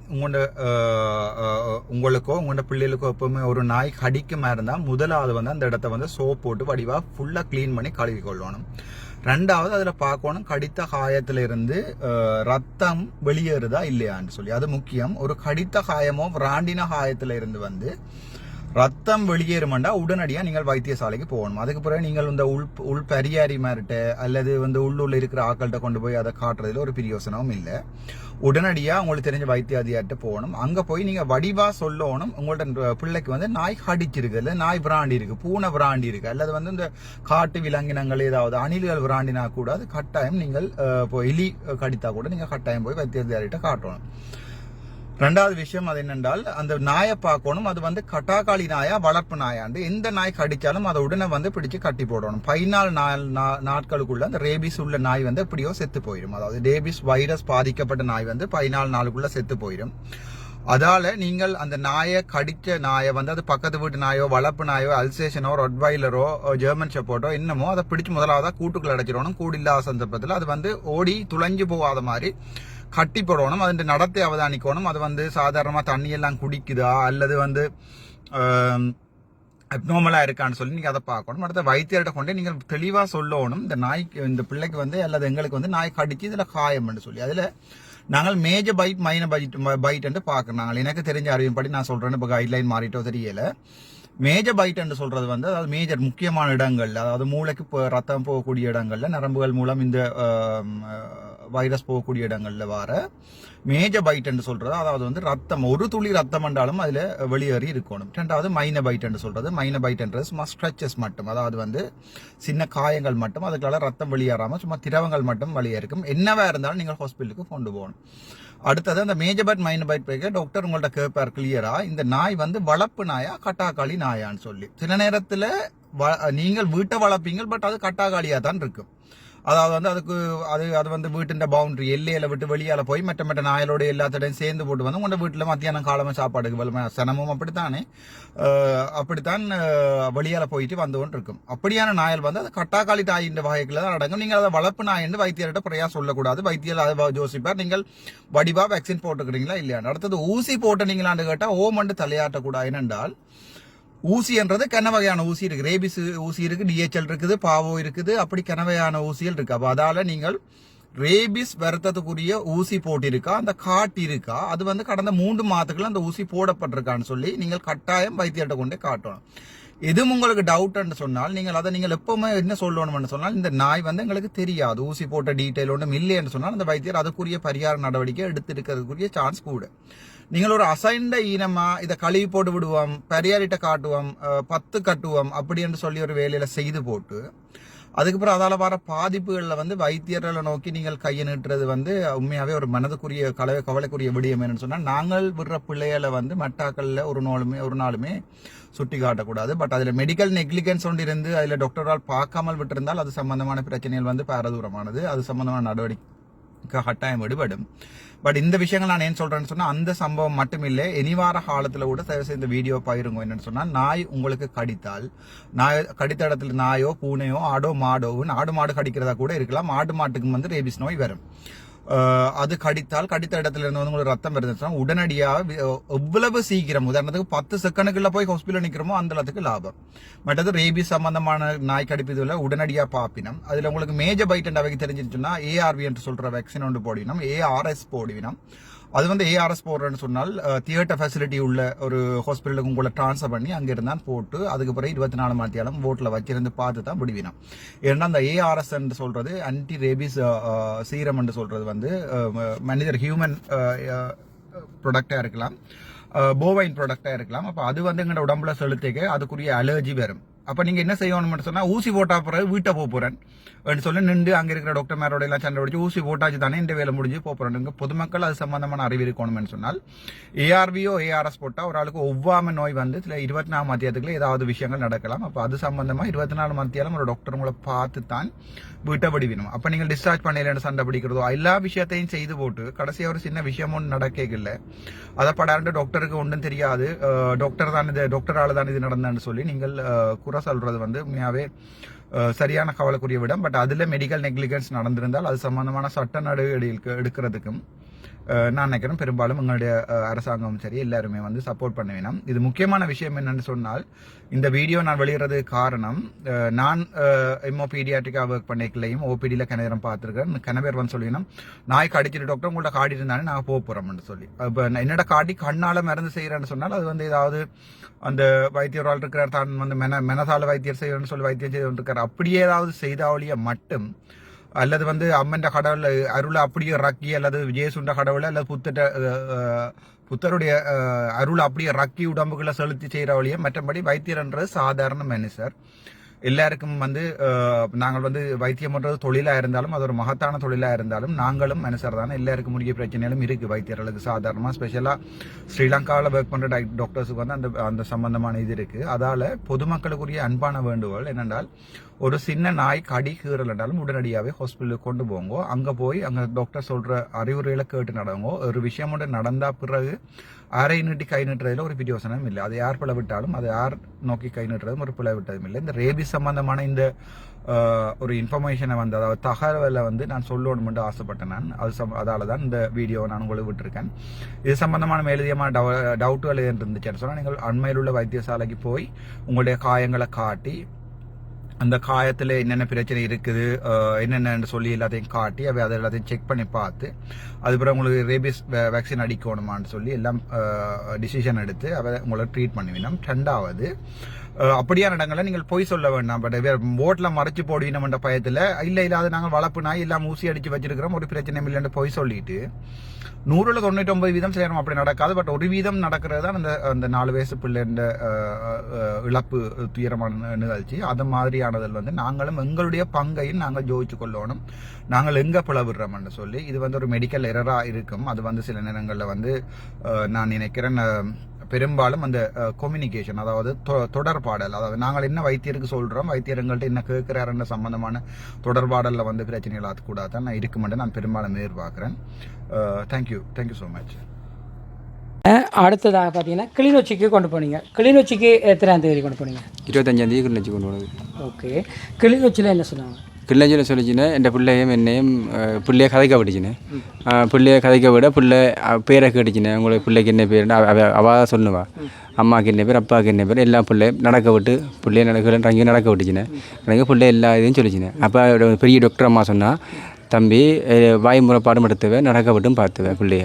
உங்களுக்கோ உங்களோட பிள்ளைகளுக்கோ எப்பவுமே ஒரு நாய் கடிக்குமா இருந்தால் முதலாவது வந்து அந்த இடத்த வந்து சோப்பு போட்டு வடிவா ஃபுல்லாக க்ளீன் பண்ணி கழுவி கொள்ளணும். ரெண்டாவது அதில் பார்க்கணும் கடித்த காயத்துல இருந்து ரத்தம் வெளியேறுதா இல்லையான்னு சொல்லி. அது முக்கியம். ஒரு கடித்த காயமோ ராண்டின காயத்துல இருந்து வந்து ரத்தம் வெளியேறுமெண்டா உடனடியாக நீங்கள் வைத்தியசாலைக்கு போகணும். அதுக்கு பிறகு நீங்கள் இந்த உள் பரியாரி மாரிட்ட அல்லது வந்து உள்ளூரில் இருக்கிற ஆக்கள்கிட்ட கொண்டு போய் அதை காட்டுறதுல ஒரு பிரயோசனமும் இல்லை. உடனடியாக உங்களுக்கு தெரிஞ்ச வைத்திய அதிகாரிட்ட போகணும். அங்கே போய் நீங்கள் வடிவாக சொல்லணும் உங்கள்ட்ட பிள்ளைக்கு வந்து நாய் கடிச்சிருக்கு, இல்லை நாய் பிராண்டி இருக்கு, பூனை பிராண்டி இருக்கு, அல்லது வந்து இந்த காட்டு விலங்கினங்கள் ஏதாவது அணில்கள் பிராண்டினா கூட அது கட்டாயம் நீங்கள் இப்போ எலி கடித்தா கூட நீங்கள் கட்டாயம் போய் வைத்திய அதிகாரிகிட்ட காட்டணும். ரெண்டாவது விஷயம் அது என்னென்றால் அந்த நாயை பார்க்கணும். அது வந்து கட்டாக்காளி நாயா வளர்ப்பு நாயாண்டு எந்த நாய் கடிச்சாலும் அதை உடனே வந்து பிடிச்சு கட்டி போடணும். 14 நாட்களுக்குள்ள அந்த ரேபிஸ் உள்ள நாய் வந்து எப்படியோ செத்து போயிடும். அதாவது ரேபிஸ் வைரஸ் பாதிக்கப்பட்ட நாய் வந்து 14 நாளுக்குள்ள செத்து போயிடும். அதால நீங்கள் அந்த நாயை கடிச்ச நாயை வந்து அது பக்கத்து வீட்டு நாயோ வளர்ப்பு நாயோ அல்சேஷனோ ரொட்வைலரோ ஜெர்மன் ஷெப்பர்டோ என்னமோ அதை பிடிச்சு முதலாவதா கூட்டுக்குள்ள அடைச்சிடணும். கூடில்லாத சந்தர்ப்பத்தில் அது வந்து ஓடி துளைஞ்சு போகாத மாதிரி கட்டி போடணும். அது நடத்தை அவதானிக்கணும். அது வந்து சாதாரணமாக தண்ணியெல்லாம் குடிக்குதா அல்லது வந்து அப்நார்மலாக இருக்கான்னு சொல்லி நீங்கள் அதை பார்க்கணும். அடுத்த வைத்தியர்கிட்ட கொண்டு நீங்கள் தெளிவாக சொல்லணும் இந்த நாய்க்கு இந்த பிள்ளைக்கு வந்து அல்லது எங்களுக்கு வந்து நாய் கடிச்சு இதில் காயம்னு சொல்லி. அதில் நாங்கள் மேஜர் பைட் மைனர் பைட் பார்க்கணும். நாங்கள் எனக்கு தெரிஞ்ச அறிவின்படி நான் சொல்கிறேன்னு இப்போ கைட்லைன் மாறிட்டோ தெரியல. மேஜர் பைட் என்று சொல்றது வந்து அதாவது மேஜர் முக்கியமான இடங்கள்ல, அதாவது மூளைக்கு ரத்தம் போகக்கூடிய இடங்கள்ல, நரம்புகள் மூலம் இந்த வைரஸ் போகக்கூடிய இடங்கள்ல வர மேஜர் பைட் என்று சொல்றது, அதாவது வந்து ரத்தம் ஒரு துளி ரத்தம் என்றாலும் அதுல வெளியேறி இருக்கணும். ரெண்டாவது மைனர் பைட் என்று சொல்றது, மைனர் பைட் என்றது சும்மா ஸ்ட்ரெச்சஸ் மட்டும், அதாவது வந்து சின்ன காயங்கள் மட்டும், அதுக்கால ரத்தம் வெளியேறாம சும்மா திரவங்கள் மட்டும் வெளியேறும். என்னவா இருந்தாலும் நீங்கள் ஹாஸ்பிட்டலுக்கு கொண்டு போகணும். அடுத்தது அந்த மேஜர் பைட் மைனர் பைட் போய் டாக்டர் உங்கள்ட்ட கேட்பார் கிளியரா இந்த நாய் வந்து வளர்ப்பு நாயா கட்டாக்காளி நாயான்னு சொல்லி. சில நேரத்துல நீங்கள் வீட்டை வளர்ப்பீங்க, பட் அது கட்டாக்காளியா தான் இருக்கும். அதாவது வந்து அது வந்து வீட்டின் பவுண்டரி எல்லையில விட்டு வெளியால போய் மற்ற நாயலோட எல்லாத்தோடையும் சேர்ந்து போட்டு வந்து உங்க வீட்டுல மத்தியானம் காலமா சாப்பாடுக்கு சனமும் அப்படித்தான் வெளியால போயிட்டு வந்து கொண்டு இருக்கும். அப்படியான நாயல் வந்து அது கட்டாக்காளி தாயின் வகைக்குள்ள தான் அடங்கும். நீங்கள் அதை வளர்ப்பு நாய் என்று வைத்தியர்கிட்ட பிறையா சொல்லக்கூடாது. வைத்தியர் அதை யோசிப்பார் நீங்கள் வடிவா வேக்சின் போட்டுக்கிறீங்களா இல்லையா. அடுத்தது ஊசி போட்டுனீங்களான்னு கேட்டா ஓமண்டு தலையாட்டக்கூடாது. ஏனென்றால் ஊசி என்றது கன வகையான ஊசி இருக்கு. ரேபிஸ் ஊசி இருக்கு, டிஹெச்எல் இருக்குது, பாவோ இருக்குது, அப்படி கன வகையான ஊசிகள் இருக்கு. அப்ப அதால நீங்கள் ரேபிஸ் வருத்தத்துக்குரிய ஊசி போட்டிருக்கா, அந்த காட்டு இருக்கா, அது வந்து கடந்த 3 மாதத்துக்குள்ள அந்த ஊசி போடப்பட்டிருக்கான்னு சொல்லி நீங்கள் கட்டாயம் வைத்தியர்கிட்ட கொண்டு காட்டணும். எதுவும் உங்களுக்கு டவுட்ன்னு சொன்னால் நீங்கள் அதை நீங்கள் எப்பவுமே என்ன சொல்லணும்னு சொன்னால் இந்த நாய் வந்து எங்களுக்கு தெரியாது, ஊசி போட்ட டீட்டெயில் ஒன்றும் இல்லைன்னு சொன்னால் அந்த வைத்தியர் அதுக்குரிய பரிகார நடவடிக்கை எடுத்திருக்கிறதுக்குரிய சான்ஸ் கூட. நீங்கள் ஒரு அசைன்ட ஈனமா இதை கழுவி போட்டு விடுவோம், பரியாரிட்ட காட்டுவோம், 10 கட்டுவோம் அப்படி என்று சொல்லி ஒரு வேலையில செய்து போட்டு அதுக்கப்புறம் அதால வர பாதிப்புகளில் வந்து வைத்தியர்களை நோக்கி நீங்கள் கையை நீட்டுறது வந்து உண்மையாவே ஒரு மனதுக்குரிய கவலைக்குரிய விடயம் என்னன்னு சொன்னால் நாங்கள் விடுற பிள்ளைகளை வந்து மெட்டாக்கல்ல ஒரு நாளுமே சுட்டி காட்டக்கூடாது. பட் அதில் மெடிக்கல் நெக்லிகன்ஸ் ஒன்று இருந்து அதில் டாக்டரால் பார்க்காமல் விட்டிருந்தால் அது சம்பந்தமான பிரச்சனைகள் வந்து பாரதூரமானது, அது சம்பந்தமான நடவடிக்கை கட்டாயம் விடுபடும். பட் இந்த விஷயங்கள் நான் ஏன் சொல்றேன்னு சொன்னா அந்த சம்பவம் மட்டும் இல்லை, இனிவார காலத்துல கூட தயவு செய்து இந்த வீடியோ பயிருங்க. என்னன்னு சொன்னா நாய் உங்களுக்கு கடித்தால், கடித்த இடத்துல நாயோ பூனையோ ஆடோ மாடோ, ஆடு மாடு கடிக்கிறதா கூட இருக்கலாம், ஆடு மாட்டுக்கு வந்து ரேபிஸ் நோய் வரும். அது கடித்தால் கடித்த இடத்துல இருந்து வந்து உங்களுக்கு ரத்தம் இருந்துச்சுன்னா உடனடியாக எவ்வளவு சீக்கிரம், உதாரணத்துக்கு 10 செகண்டுக்குள்ள போய் ஹாஸ்பிட்டல் நிற்கிறோமோ அந்த அளவுக்கு லாபம். மற்றது ரேபிஸ் சம்பந்தமான நாய் கடிப்பதுல உடனடியாக பாப்பினம். அதுல உங்களுக்கு மேஜர் பைட் அவைக்கு தெரிஞ்சிருச்சுன்னா ஏஆர்வி என்று சொல்ற வேக்சின் ஒன்று போடுவினோம், ஏஆர்எஸ் போடுவினோம். அது வந்து ஏஆர்எஸ் போடுறேன்னு சொன்னால் தியேட்டர் ஃபெசிலிட்டி உள்ள ஒரு ஹாஸ்பிட்டலுக்கு உங்களை ட்ரான்ஸ்ஃபர் பண்ணி அங்கே இருந்தால் போட்டு அதுக்கு பிறகு 24 மணி நேரம் போட்டில் வச்சிருந்து பார்த்து தான் விடுவினோம். ஏன்னா அந்த ஏஆர்எஸ் என்று சொல்றது ஆன்டி ரேபிஸ் சீரம் என்று சொல்றது வந்து மனிதர் ஹியூமன் ப்ராடக்டாக இருக்கலாம், போவைன் ப்ராடக்டாக இருக்கலாம். அப்போ அது வந்து எங்களோட உடம்புல செலுத்திக்க அதுக்குரிய அலர்ஜி வரும். அப்போ நீங்கள் என்ன செய்யணும்னு சொன்னால் ஊசி போட்டா பிறகு வீட்டை போகிறேன் சொல்லி நின்று அங்கே இருக்கிற டாக்டர் மேரோட எல்லாம் சண்டை பிடிச்சி ஊசி போட்டாச்சு தானே இந்த வேலை முடிஞ்சு போகிறோம். பொதுமக்கள் அது சம்பந்தமான அறிவு இருக்கணும்னு சொன்னால் ஏஆர்வியோ ஏஆர்எஸ் போட்டால் ஒரு ஆளுக்கு ஒவ்வாமை நோய் வந்து சில 24 மத்தியத்துக்குள்ள ஏதாவது விஷயங்கள் நடக்கலாம். அப்போ அது சம்பந்தமாக 24 மத்தியாலும் ஒரு டாக்டர் உங்களை பார்த்து தான் வீட்டை விடுவினும். அப்போ நீங்கள் டிஸ்சார்ஜ் பண்ணல சண்டை பிடிக்கிறதோ எல்லா விஷயத்தையும் செய்து போட்டு கடைசியாக ஒரு சின்ன விஷயம் ஒன்று நடக்கல, அதை படாண்டு டாக்டருக்கு ஒன்றும் தெரியாது, டாக்டரால தான் இது நடந்தான்னு சொல்லி நீங்கள் குறை சொல்றது வந்து உண்மையாவே சரியான கவலைக்குரிய விடம். பட் அதுல மெடிக்கல் நெக்லிகன்ஸ் நடந்திருந்தால் அது சம்பந்தமான சட்ட நடவடிக்கை எடுக்கிறதுக்கும் நான் நினைக்கிறேன் பெரும்பாலும் எங்களுடைய அரசாங்கம் சரி எல்லாருமே வந்து சப்போர்ட் பண்ண வேணும். இது முக்கியமான விஷயம் என்னன்னு சொன்னால், இந்த வீடியோ நான் வெளியிடுறது காரணம், நான் எம்ஓ பீடியாட்ரிக்காக ஒர்க் பண்ணிக்கலையும் ஓபிடியில் கனவேரம் பார்த்துருக்கேன். கனவேர் வந்து சொல்லினோம், நாய் கடிச்சிட்டு டாக்டர் உங்கள்ட்ட காடி இருந்தானே நாங்கள் போகிறோம்னு சொல்லி. இப்போ என்னோட காட்டி கண்ணால் மருந்து செய்கிறேன்னு சொன்னால் அது வந்து ஏதாவது அந்த வைத்தியரால் இருக்கிறார் தான் வந்து மெனசால வைத்தியர் செய்யணும்னு சொல்லி வைத்தியம் செய்து கொண்டிருக்கார், அப்படியே ஏதாவது செய்தாவளியை மட்டும், அல்லது வந்து அம்மன்ற கடவுளை அருளை அப்படியே ரக்கி, அல்லது விஜயசுண்ட கடவுளை அல்லது புத்தருடைய அருளை அப்படியே ரக்கி உடம்புகளை செலுத்தி செய்கிறவழியே. மற்றபடி வைத்தியர்ன்றது சாதாரண மனுஷர். எல்லாருக்கும் வந்து நாங்கள் வந்து வைத்தியம் பண்ணுறது தொழிலாக இருந்தாலும் அது ஒரு மகத்தான தொழிலாக இருந்தாலும் நாங்களும் மனுஷர் தானே. எல்லாருக்கும் உரிய பிரச்சனைகளும் இருக்குது வைத்தியர்களுக்கு. சாதாரணமாக ஸ்பெஷலாக ஸ்ரீலங்காவில் ஒர்க் பண்ணுற டாக்டர்ஸுக்கு வந்து அந்த சம்பந்தமான இது இருக்குது. அதால் பொதுமக்களுக்குரிய அன்பான வேண்டுகோள் என்னென்றால், ஒரு சின்ன நாய் கடி கீறல் என்றாலும் உடனடியாகவே ஹாஸ்பிட்டலுக்கு கொண்டு போங்க. அங்கே போய் அங்கே டாக்டர் சொல்கிற அறிவுரைகளை கேட்டு நடங்க. ஒரு விஷயம் ஒன்று நடந்தால் பிறகு யாரை நீட்டி கை நீட்டுறதுல ஒரு பிரியோசனம் இல்லை. அது யார் பிள்ளை விட்டாலும் அது யார் நோக்கி கை நீட்டுறதும் ஒரு பிள்ளை விட்டதும் இல்லை. இந்த ரேபிஸ் சம்பந்தமான இந்த ஒரு இன்ஃபர்மேஷனை வந்து, அதாவது தகவலை வந்து நான் சொல்லணும்னு ஆசைப்பட்டேன். நான் அதால தான் இந்த வீடியோவை நான் உங்களுக்கு விட்டுருக்கேன். இது சம்பந்தமான மேலதிகமான டவுட்டுகள் இருந்துச்சுன்னு சொன்னால் நீங்கள் அண்மையில் உள்ள வைத்தியசாலைக்கு போய் உங்களுடைய காயங்களை காட்டி, அந்த காயத்தில் என்னென்ன பிரச்சனை இருக்குது என்னென்னு சொல்லி எல்லாத்தையும் காட்டி அதை எல்லாத்தையும் செக் பண்ணி பார்த்து, அதுக்கப்புறம் உங்களுக்கு ரேபிஸ் வேக்சின் அடிக்கணுமான்னு சொல்லி எல்லாம் டிசிஷன் எடுத்து உங்களை ட்ரீட் பண்ணுவீங்க. ரெண்டாவது, அப்படியான இடங்களில் நீங்கள் பொய் சொல்ல வேண்டாம். பட் ஓட்டில் மறைச்சு போடுவீங்கன்ற பயத்தில் இல்லை அது நாங்கள் வளர்ப்பு நாய் எல்லாம் ஊசி அடித்து வச்சிருக்கிறோம் ஒரு பிரச்சனை இல்லைன்னு பொய் சொல்லிட்டு 100-99% செய்யணும். அப்படி நடக்காது. பட் ஒரு வீதம் நடக்கிறது தான் அந்த 4 வயசு பிள்ளைன்ற இழப்பு துயரமான நிகழ்ச்சி. அது மாதிரியானதில் வந்து நாங்களும் எங்களுடைய பங்கையும் நாங்கள் ஜோதிச்சு கொள்ளணும். நாங்கள் எங்கே பிளவிடுறோம்னு சொல்லி இது வந்து ஒரு மெடிக்கல் எரராக இருக்கும். அது வந்து சில நேரங்களில் வந்து நான் நினைக்கிறேன் பெரும்பாலும் அந்த கம்யூனிகேஷன், அதாவது தொடர்பாடல், அதாவது நாங்கள் என்ன வைத்தியருக்கு சொல்கிறோம், வைத்தியர் எங்கள்கிட்ட என்ன கேட்குறாருன்ற சம்பந்தமான தொடர்பாடலில் வந்து பிரச்சனைகள் ஆகக்கூடாது தான் நான் இருக்குமென்று நான் பெரும்பாலும் எதிர்பார்க்குறேன். Thank you so much. அடுத்ததாக பார்த்தீங்கன்னா கிளிநொச்சிக்கு கொண்டு போனீங்க. கிளிநொச்சிக்கு எத்தனாம் தேதி கொண்டு போனீங்க? 25ஆம் தேதி கிளிநொச்சி கொண்டு போனது. ஓகே. கிளிநொச்சியில் என்ன சொன்னாங்க? கிளிநொச்சியில் சொல்லிச்சுன்னா என் பிள்ளையும் என்னையும் பிள்ளையை கதைக்க விட்டுச்சுனே. பிள்ளையை கதைக்க விட பிள்ளை பேரை கேட்டுச்சுனே. உங்களுக்கு பிள்ளைக்கு என்ன பேர் அவள் சொன்னுவா. அம்மாவுக்கு என்ன பேர், அப்பாவுக்கு என்ன பேர், எல்லா பிள்ளை நடக்க விட்டு பிள்ளைய அங்கேயும் நடக்க விட்டுச்சுனே. எனக்கு பிள்ளை எல்லா இதையும் சொல்லிச்சுனே. அப்போ பெரிய டாக்டர் அம்மா சொன்னால், தம்பி வாய் முறைப்பாடும் எடுத்துவே நடக்க விட்டும் பார்த்துவேன் பிள்ளைய.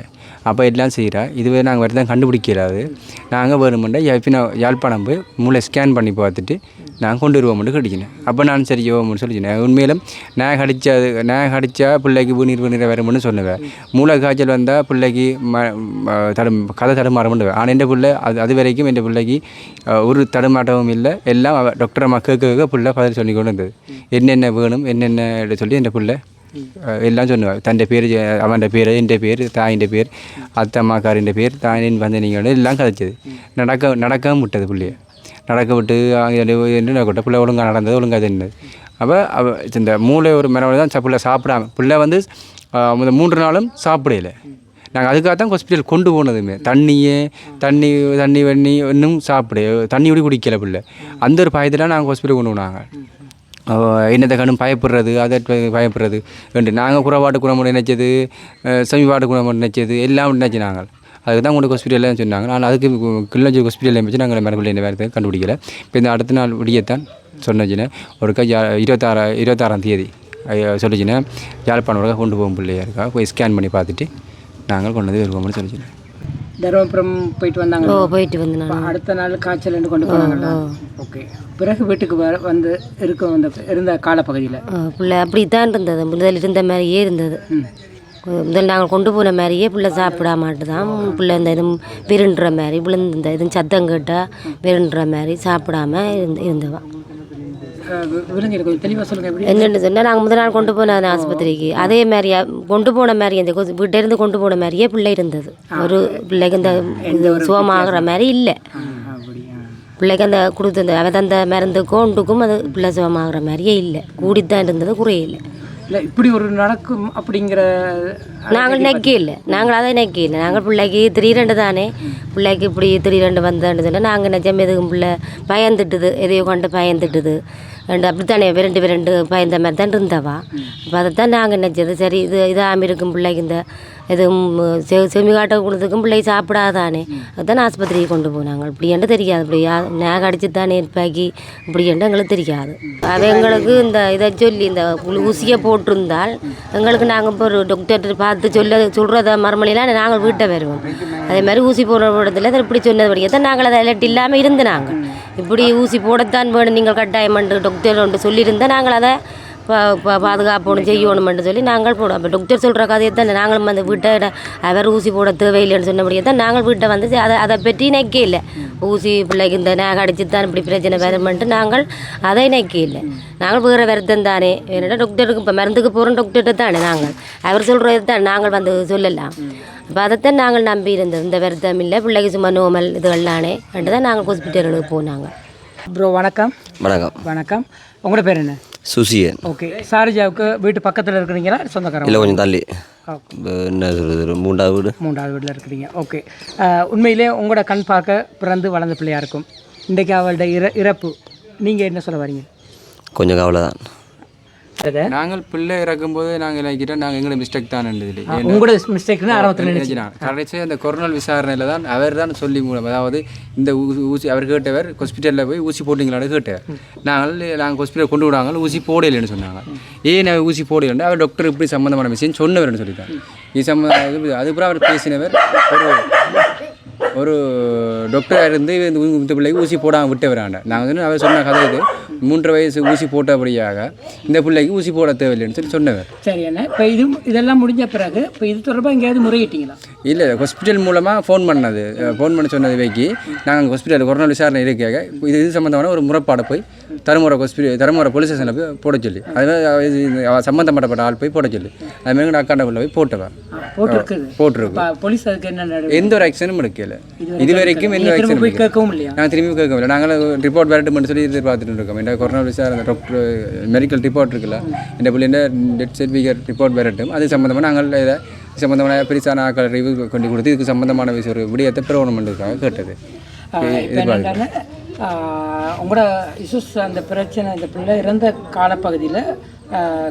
அப்போ எல்லாம் செய்கிறா. இதுவே நாங்கள் வேறு தான் கண்டுபிடிக்கிறாது. நாங்கள் வேணுமெண்டா யாழ்ப்பாணம் போய் மூளை ஸ்கேன் பண்ணி பார்த்துட்டு நாங்கள் கொண்டு வருவோம்னு கடிச்சினேன். அப்போ நான் சரி யோகம்னு சொல்லிச்சினேன். உண்மையிலும் நான் கடித்தா பிள்ளைக்கு வீணீர் வரும்னு சொன்னுவேன். மூளை காய்ச்சல் வந்தால் பிள்ளைக்கு கதை தடுமாறமுண்டுவேன். ஆனால் என் பிள்ளை அது வரைக்கும் என் பிள்ளைக்கு ஒரு தடுமாட்டமும் இல்லை. எல்லாம் டாக்டர் அம்மா கேட்க பிள்ளை பதில் சொல்லி கொண்டு வந்தது. என்னென்ன வேணும் என்னென்ன சொல்லி என் பிள்ளை எல்லாம் சொன்னுவேன். தன் பேர், அவன் பேர், என் பேர், தாயின் பேர், அத்தம்மாக்காரின் பேர், தாயின் வந்து நீங்கள் எல்லாம் கதைச்சது. நடக்கவும் விட்டது பிள்ளைய. நடக்க விட்டு என்ன கொட்ட பிள்ளை ஒழுங்காக நடந்தது, ஒழுங்காக தின்னது. அப்போ இந்த மூளை ஒரு மேலே தான் பிள்ளை சாப்பிடாம பிள்ளை வந்து 3 நாளும் சாப்பிடலை. நாங்கள் அதுக்காக தான் ஹாஸ்பிட்டல் கொண்டு போனதுமே. தண்ணி வண்ணி இன்னும் சாப்பிட தண்ணி கூட குடிக்கலை பிள்ளை. அந்த ஒரு பயத்தில் நாங்கள் ஹாஸ்பிட்டல் கொண்டு போனாங்க. என்னத்தை கண்டும் பயப்படுறது, அதை பயப்படுறது ரெண்டு. நாங்கள் குறைபாட்டு குணமுறை நினைச்சது, சமீபாட்டு குணமுறை நினைச்சது எல்லாம் நினைச்சு நாங்கள் அதுக்கு தான் உங்களுக்கு ஹாஸ்பிட்டலில் சொன்னாங்க. ஆனால் அதுக்கு கிளிநொச்சி ஹாஸ்பிட்டலில் வச்சு நாங்கள் மரபில் இந்த வேறு கண்டுபிடிக்கல. இப்போ இந்த அடுத்த நாள் விடியத்தான் சொன்னச்சுன்னா ஒரு 26ஆம் தேதி சொல்லிச்சுன்னா யாழ்ப்பாணம் கொண்டு போகும் பிள்ளையா இருக்கா போய் ஸ்கேன் பண்ணி பார்த்துட்டு நாங்கள் கொண்டு வந்து வருவோம்னு சொல்லிச்சுனேன். தருமபுரம் போயிட்டு வந்தாங்க. போயிட்டு வந்து அடுத்த நாள் காய்ச்சல் கொண்டு போனாங்க. ஓகே. பிறகு வீட்டுக்கு வந்து இருந்த காலப்பகுதியில் பிள்ளை அப்படி தான் இருந்தது. முதல் இருந்த மாதிரியே இருந்தது. முதல் நாங்கள் கொண்டு போன மாதிரியே பிள்ளை சாப்பிட மாட்டுதான். பிள்ளை இந்த இதுவும் விருண்டுற மாதிரி விழுந்த இதுவும் சத்தம் கேட்டால் விருண்டுற மாதிரி சாப்பிடாம இருந்தவா. என்னென்னு சொன்னால் நாங்கள் முதல் நாள் கொண்டு போன ஆஸ்பத்திரிக்கு அதே மாதிரியா கொண்டு போன மாதிரி அந்த வீட்டிலேருந்து கொண்டு போன மாதிரியே பிள்ளை இருந்தது. ஒரு பிள்ளைக்கு இந்த சுகமாகிற மாதிரி இல்லை. பிள்ளைக்கு அந்த கொடுத்த அவ தந்த மருந்துக்கும் ஒன்றுக்கும் அது பிள்ளை சுகமாகிற மாதிரியே இல்லை. கூடித்தான் இருந்தது, குறையில்லை. இல்லை இப்படி ஒரு நடக்கும் அப்படிங்கிற நாங்கள் நினைக்கல. நாங்கள் அதை நினைக்கல. நாங்கள் பிள்ளைக்கு திடீரெண்டு தானே பிள்ளைக்கு இப்படி திடீரெண்டு வந்தேன்னு சொன்னால் நாங்கள் நிஜம் எதுக்கும் பிள்ளை பயந்துட்டுது, எதையோ கொண்டு பயந்துட்டுது ரெண்டு அப்படித்தானே விரண்டு பயந்த மாதிரி தான் இருந்தவா. அப்போ அதைத்தான் நாங்கள் நினச்சது, சரி இதாமல் இருக்கும் பிள்ளைக்கு இந்த எதுவும் செமி காட்ட கொடுத்துக்கும் பிள்ளை சாப்பிடாதானே, அதுதான் ஆஸ்பத்திரிக்கு கொண்டு போனாங்க. இப்படி என்று தெரியாது, இப்படி நாங்கள் அடிச்சு தானே இருப்பாக்கி இப்படி என்று எங்களுக்கு தெரியாது. அது எங்களுக்கு இந்த இதை சொல்லி இந்த ஊசியை போட்டிருந்தால் எங்களுக்கு நாங்கள் இப்போ ஒரு டாக்டர் பார்த்து சொல்கிறத மறுமொழியெல்லாம் நாங்கள் வீட்டை வருவோம். அதே மாதிரி ஊசி போடுற இடத்துல இப்படி சொன்னதுபடியே தான் நாங்கள் அதை அலர்ட் இல்லாமல் இருந்து நாங்கள் இப்படி ஊசி போடத்தான் வேணும் நீங்கள் கட்டாயமென்று டாக்டர் ஒன்று சொல்லியிருந்தால் நாங்கள் அதை பாதுகாப்போணும் செய்யணுமென்று சொல்லி நாங்கள் போடுவோம். அப்போ டாக்டர் சொல்கிற கதையை தான் நாங்களும் அந்த வீட்டை அவர் ஊசி போட தேவையில்லைன்னு சொன்னபடியே தான் நாங்கள் வீட்டை வந்து அதை பற்றி நினைக்க இல்லை. ஊசி பிள்ளைக்கு இந்த நாங்கள் அடிச்சு தான் இப்படி பிரச்சனை வருமென்ட்டு நாங்கள் அதை நினைக்க இல்லை. நாங்கள் வேறு வருத்தம் தானே என்னடா டாக்டருக்கு இப்போ மருந்துக்கு போகிறோம் டாக்டர்கிட்ட தானே நாங்கள் அவர் சொல்கிறது தான் நாங்கள் வந்து சொல்லலாம். அப்போ அதைத்தான் நாங்கள் நம்பி இருந்தோம். இந்த வருத்தம் இல்லை, பிள்ளைக்கு சும்மா நோமல் இதுகளானே ரெண்டு தான் நாங்கள் ஹாஸ்பிட்டலுக்கு போனாங்க. ப்ரோ வணக்கம். வணக்கம். வணக்கம். உங்களோட பேர் என்ன? சுசியன். ஓகே. சாரஜாவுக்கு வீட்டு பக்கத்தில் இருக்கிறீங்களா சொந்தக்காரங்க? இல்லை, கொஞ்சம் தள்ளி. என்ன சொல்கிறது, மூன்றாவது வீட்டில் இருக்கிறீங்க. ஓகே. உண்மையிலே உங்களோட கண் பார்க்க பிறந்து வளர்ந்த பிள்ளையாக இருக்கும். இன்றைக்கு அவளோட இறப்பு நீங்கள் என்ன சொல்ல வரீங்க? கொஞ்சம் கவலை தான். நாங்கள் பிள்ளை இறக்கும்போது நாங்கள் நினைக்கிறோம் நாங்கள் எங்களை மிஸ்டேக் தான் இருந்தது. உங்களோட மிஸ்டேக்னு ஆரம்பத்தில் நினைச்சினான். கடைசி அந்த கொரோனல் விசாரணையில் தான் அவர் தான் சொல்லி மூலம், அதாவது இந்த ஊசி அவர் கேட்டவர் ஹாஸ்பிட்டலில் போய் ஊசி போட்டிங்களான்னு கேட்டவர். நாங்கள் ஹாஸ்பிட்டல் கொண்டு விடாங்க, ஊசி போடலைன்னு சொன்னாங்க. ஏன் ஊசி போடலைன்னு அவர் டாக்டர் இப்படி சம்மந்தமான விஷயம் சொன்னவர்னு சொல்லிட்டாங்க. இது சம்மந்தம் அதுக்கப்புறம் அவர் பேசினவர் ஒரு டாக்டராக இருந்து இந்த பிள்ளைக்கு ஊசி போடாமல் விட்டு வராங்க. நாங்கள் வந்து அவர் சொன்ன கதை இது 3 வயசு ஊசி போட்டபடியாக இந்த பிள்ளைக்கு ஊசி போட தேவையில்லைன்னு சொல்லி சொன்னவர். சரி என்ன இப்போ இதெல்லாம் முடிஞ்ச பிறகு இப்போ இது தொடர்பாக எங்கேயாவது முறையிட்டீங்களா? இல்லை, ஹாஸ்பிட்டல் மூலமாக ஃபோன் பண்ண சொன்னது வைக்கி நாங்கள் ஹாஸ்பிட்டல் கொரோனா விசாரணை இருக்காக இது சம்மந்தமான ஒரு முறைப்பாடை போய் தருமபுரம் போலீஸ் ஸ்டேஷனில் போய் போட சொல்லி, அதுமாதிரி சம்மந்தப்பட்ட ஆள் போய் போட சொல்லி அதுமாதிரி அக்காண்டக்குள்ள போய் போட்டுருக்கேன். போலிஸ் அதுக்கு என்ன எந்த ஒரு ஆக்ஷனும் எடுக்கல இது வரைக்கும். எந்த ஆக்ஷனும் நாங்கள் திரும்பி கேட்கவில்லை. நாங்கள் ரிப்போர்ட் வரட்டும்னு சொல்லி எதிர்பார்த்துட்டு இருக்கோம். இந்த கொரோனா விசாரணை டாக்டர் மெடிக்கல் ரிப்போர்ட் இருக்குல்ல, இந்த பிள்ளைங்க டெத் சர்டிஃபிகேட் ரிப்போர்ட் வரட்டும். அது சம்மந்தமாக நாங்கள் இதை சம்மந்தமான பெருசான ஆக்கள் ரிவ்யூ கொண்டு கொடுத்து இதுக்கு சம்மந்தமான விஷயம் ஒரு விடயத்தை பிரகடனம்ன்றதுக்காக கேட்டது. உங்களோட இஷ்யூஸ் அந்த பிரச்சனை இந்த பிள்ளை இறந்த காலப்பகுதியில்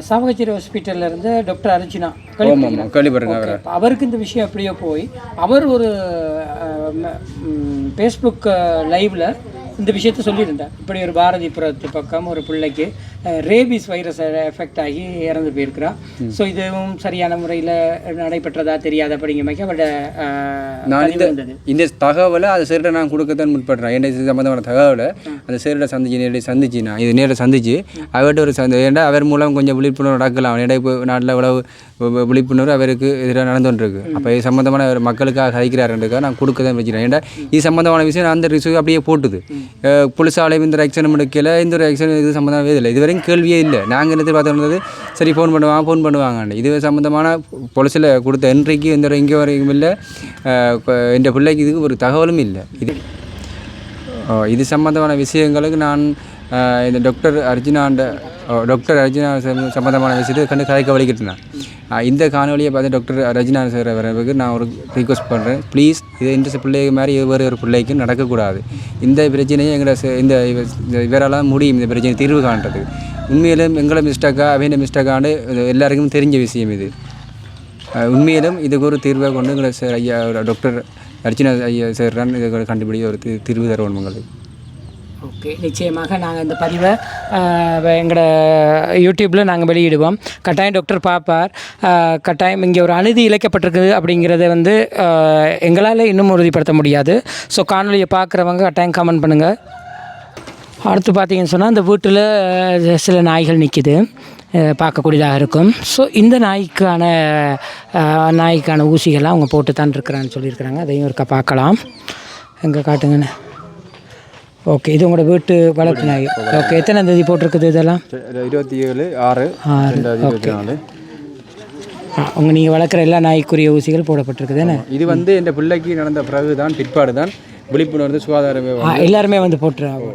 சாவகச்சேரி ஹாஸ்பிட்டலில் இருந்து டாக்டர் அர்ஜுனா கேள்விப்படுங்க. அவருக்கு இந்த விஷயம் எப்படியோ போய் அவர் ஒரு ஃபேஸ்புக் லைவில் இந்த விஷயத்த சொல்லியிருந்தார். இப்படி ஒரு பாரதிபுரத்து பக்கம் ஒரு பிள்ளைக்கு ரேபிஸ் வைரஸ் எஃபெக்ட் ஆகி இறந்து போயிருக்கிறான். ஸோ இதுவும் சரியான முறையில் நடைபெற்றதா தெரியாது அப்படிங்கிறமைக்கு அவரோட இந்த தகவலை அது சரிட நான் கொடுக்கத்தான் முற்படுறேன். என்ன சம்மந்தமான தகவலை அந்த சரிட சந்திச்சு நான் இது நேரில் சந்திச்சு அவர்கிட்ட ஒரு ஏன்னா அவர் மூலம் கொஞ்சம் விழிப்புணர்வு நடக்கலாம். இப்போ நாட்டில் இவ்வளவு விழிப்புணர்வு அவருக்கு எதிராக நடந்துகிட்டு. அப்போ இது சம்மந்தமான மக்களுக்காக கதைக்கிறாருன்றதுக்காக நான் கொடுக்க தான் வச்சுக்கிறேன். ஏன்னா இது சம்மந்தமான விஷயம் அந்த ரிசர்வ் அப்படியே போட்டுது. போலீஸாலையும் இந்த ஆக்ஷனும் எடுக்கல, இந்த ஒரு ஆக்ஷன் இது சம்மந்தமாகவே இல்லை. இதுவரைக்கும் கேள்வியே இல்லை. நாங்கள் என்ன எதிர்பார்த்துருந்தது சரி ஃபோன் பண்ணுவாங்க. இது சம்மந்தமான போலீஸில் கொடுத்த என்ட்ரிக்கு எந்த இங்கே வரைக்கும் இல்லை. இந்த பிள்ளைக்கு இதுக்கு ஒரு தகவலும் இல்லை. இது சம்மந்தமான விஷயங்களுக்கு நான் இந்த டாக்டர் அர்ஜுனா சம்மந்தமான விஷயத்தை கண்டு கதைக்க வலிக்கிட்டேன். இந்த காணொலியை பார்த்து டாக்டர் ரஜினா சார் வரவுக்கு நான் ஒரு ரிக்வஸ்ட் பண்ணுறேன். ப்ளீஸ் இது இந்த பிள்ளைக்கு மாதிரி வேறு ஒரு பிள்ளைக்கு நடக்கக்கூடாது. இந்த பிரச்சனையை எங்களை இந்த இவரால் முடியும் இந்த பிரச்சனை தீர்வு காண்றதுக்கு. உண்மையிலும் எங்களை மிஸ்டேக்காக அவன் மிஸ்டேக்காண்டு எல்லாருக்கும் தெரிஞ்ச விஷயம் இது. உண்மையிலும் இதுக்கு ஒரு தீர்வை கொண்டு எங்களை சார் ஐயா டாக்டர் அர்ஜுனா ஐயா சார் தான் இதுக்கு கண்டுபிடி ஒரு தீர்வு தருவோம் உங்களுக்கு. ஓகே, நிச்சயமாக நாங்கள் இந்த பதிவை எங்களோட யூடியூப்பில் நாங்கள் வெளியிடுவோம். கட்டாயம் டாக்டர் பார்ப்பார். கட்டாயம் இங்கே ஒரு அநீதி இழைக்கப்பட்டிருக்குது அப்படிங்கிறத வந்து எங்களால் இன்னும் உறுதிப்படுத்த முடியாது. ஸோ காணொலியை பார்க்குறவங்க கட்டாயம் கமெண்ட் பண்ணுங்கள். அடுத்து பார்த்தீங்கன்னு சொன்னால் இந்த வீட்டில் சில நாய்கள் நிற்கிது, பார்க்கக்கூடியதாக இருக்கும். ஸோ இந்த நாய்க்கான ஊசிகள்லாம் அவங்க போட்டு தான் இருக்கிறான்னு சொல்லியிருக்கிறாங்க. அதையும் இருக்க பார்க்கலாம். எங்கே காட்டுங்கண்ணே. ஓகே, இது உங்களோட வீட்டு வளர்ப்பு நாய். ஓகே, எத்தனை தேதி போட்டிருக்குது இதெல்லாம்? 27/6/2024. நீங்கள் வளர்க்குற எல்லா நாய்க்குரிய ஊசிகள் போடப்பட்டிருக்குது என்ன? இது வந்து இந்த பிள்ளைக்கு நடந்த பிறகு தான் பிற்பாடு தான் விழிப்புணர்வு சுகாதாரமே எல்லாருமே வந்து போட்டுருவாங்க.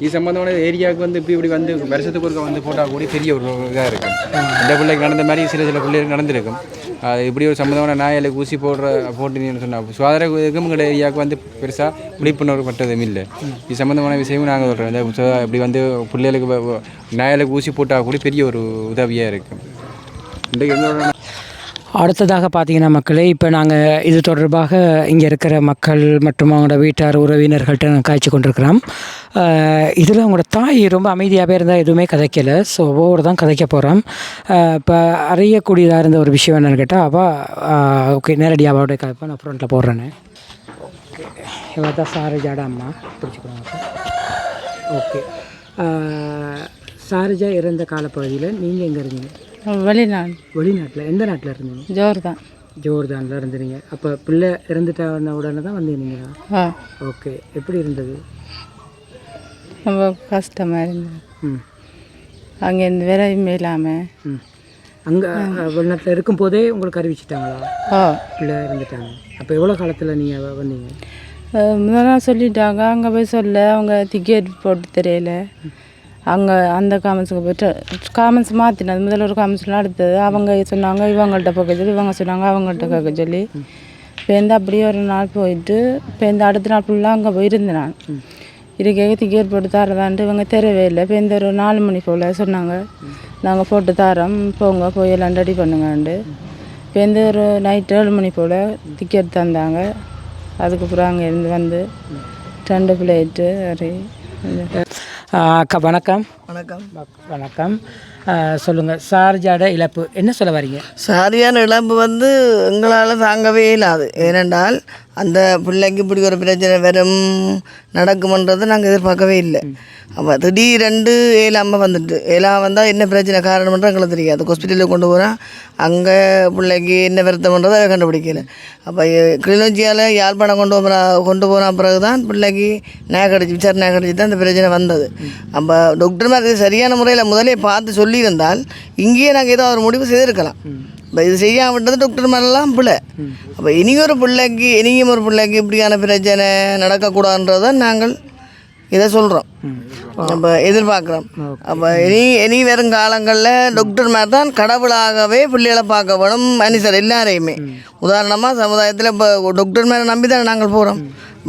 இது சம்மந்தமான ஏரியாவுக்கு வந்து இப்படி வந்து வருஷத்துக்கு ஒருக்க வந்து போட்டால் கூட பெரிய ஒரு இதாக இருக்கும். இந்த பிள்ளைக்கு நடந்த மாதிரி சில பிள்ளைகளுக்கு நடந்திருக்கும். அது இப்படி ஒரு சம்மந்தமான நாய்களுக்கு ஊசி போட்டுனீங்கன்னு சொன்னால் சுகாதார இதுக்கும் எங்கள் ஏரியாவுக்கு வந்து பெருசாக விழிப்புணர்வு பட்டதும் இல்லை. இது சம்மந்தமான விஷயமும் நாங்கள் சொல்கிறோம். இந்த இப்படி வந்து பிள்ளைகளுக்கு நாய்களுக்கு ஊசி போட்டால் கூட பெரிய ஒரு உதவியாக இருக்கும். இன்றைக்கு எங்களோட அடுத்ததாக பார்த்தீங்கன்னா மக்களே, இப்போ நாங்கள் இது தொடர்பாக இங்கே இருக்கிற மக்கள் மற்றும் அவங்களோட வீட்டார் உறவினர்கள்ட்ட நாங்கள் காய்ச்சி கொண்டிருக்கிறோம். இதில் அவங்களோட தாய் ரொம்ப அமைதியாகவே இருந்தால் எதுவுமே கதைக்கலை. ஸோ ஒவ்வொரு தான் கதைக்க போகிறோம். இப்போ அறியக்கூடியதாக இருந்த ஒரு விஷயம் என்னென்னு கேட்டால் ஓகே நேரடியாக அவளோட கதைப்பா நான் ஃப்ரண்ட்டில் போடுறேன்னு. ஓகே இவ தான் சாரஜாட அம்மா பிடிச்சிக்கிறோம். ஓகே சாரஜா இறந்த காலப்பகுதியில் நீங்கள் எங்கே இருந்தீங்க? வெளிநாட்டில். எந்த நாட்டில் இருந்தீங்க? ஜோர்தானில் இருந்தீங்க. அப்போ பிள்ளை இறந்துட்டான உடனே தான் வந்தீங்களா? ஓகே. எப்படி இருந்தது? ரொம்ப கஷ்டமாக இருந்தது. அங்கேருந்து வேலையுமே இல்லாமல் அங்கே வெளிநாட்டில் இருக்கும்போதே உங்களுக்கு அறிவிச்சிட்டாங்களா பிள்ளை இறந்துட்டாங்க? அப்போ எவ்வளோ காலத்தில் நீங்கள் வந்தீங்க? முதல்ல சொல்லிட்டாங்க. அங்கே போய் சொல்ல அவங்க டிக்கெட் போட்டு தெரியல. அங்கே அந்த காமன்ஸுக்கு போய்ட்டு காமன்ஸ் மாற்றினது. முதல்ல ஒரு காமன்ஸ்லாம் அடுத்தது அவங்க சொன்னாங்க இவங்கள்ட்ட போக சொல்லி, இவங்க சொன்னாங்க அவங்கள்ட்ட கேட்க சொல்லி. இப்போ அப்படியே ஒரு நாள் போயிட்டு இப்போ அடுத்த நாள் ஃபுல்லாக அங்கே போயிருந்தேன் நான். இதுக்கே டிக்கெட் போட்டு தரதான்ட்டு இவங்க தெரியவே இல்லை. இப்போ ஒரு 4 மணி போல் சொன்னாங்க நாங்கள் போட்டு தரோம் போங்க போய் எல்லாம் ரெடி பண்ணுங்கன்ட்டு. இப்போ ஒரு நைட் 7 மணி போல் டிக்கெட் தந்தாங்க. அதுக்கப்புறம் அங்கே இருந்து வந்து 2 பிளேட்டு அக்கா வணக்கம். வணக்கம். சொல்லுங்கள், சார்ஜாட இழப்பு என்ன சொல்ல வரீங்க? சரியான இழப்பு வந்து எங்களால் தாங்கவே இல்லாது. ஏனென்றால் அந்த பிள்ளைக்கு இப்படி ஒரு பிரச்சனை வரும் நடக்குமன்றதை நாங்கள் எதிர்பார்க்கவே இல்லை. அப்போ திடீரெண்டு ஏழாமல் வந்துட்டு ஏழாம் வந்தால் என்ன பிரச்சனை காரணம்ன்ற எங்களுக்கு தெரியாது. ஹாஸ்பிட்டலுக்கு கொண்டு போகிறோம், அங்கே பிள்ளைக்கு என்ன வருத்தம்ன்றதை அதை கண்டுபிடிக்கல. அப்போ கிளிநொச்சியால் யாழ்ப்பாணம் கொண்டு போன பிறகு தான் பிள்ளைக்கு விசாரணை கடிச்சு தான் இந்த பிரச்சனை வந்தது. அப்போ டாக்டர் மாதிரி சரியான முறையில் முதலே பார்த்து சொல்லியிருந்தால் இங்கேயே நாங்கள் ஏதோ ஒரு முடிவு செய்திருக்கலாம். இப்போ இது செய்யாமட்டது டாக்டர் மேலாம் பிள்ளை. அப்போ இனியும் ஒரு பிள்ளைக்கு இப்படியான பிரச்சனை நடக்கக்கூடாதுன்றதை நாங்கள் இதை சொல்கிறோம். நம்ம எதிர்பார்க்குறோம். அப்போ இனி வரும் காலங்களில் டாக்டர் மாதிரி தான் கடவுளாகவே பிள்ளைகளை பார்க்க வேணும். மனுஷர் எல்லாரையுமே உதாரணமாக சமுதாயத்தில் இப்போ டாக்டர் மேலே நம்பி தான் நாங்கள் போகிறோம்.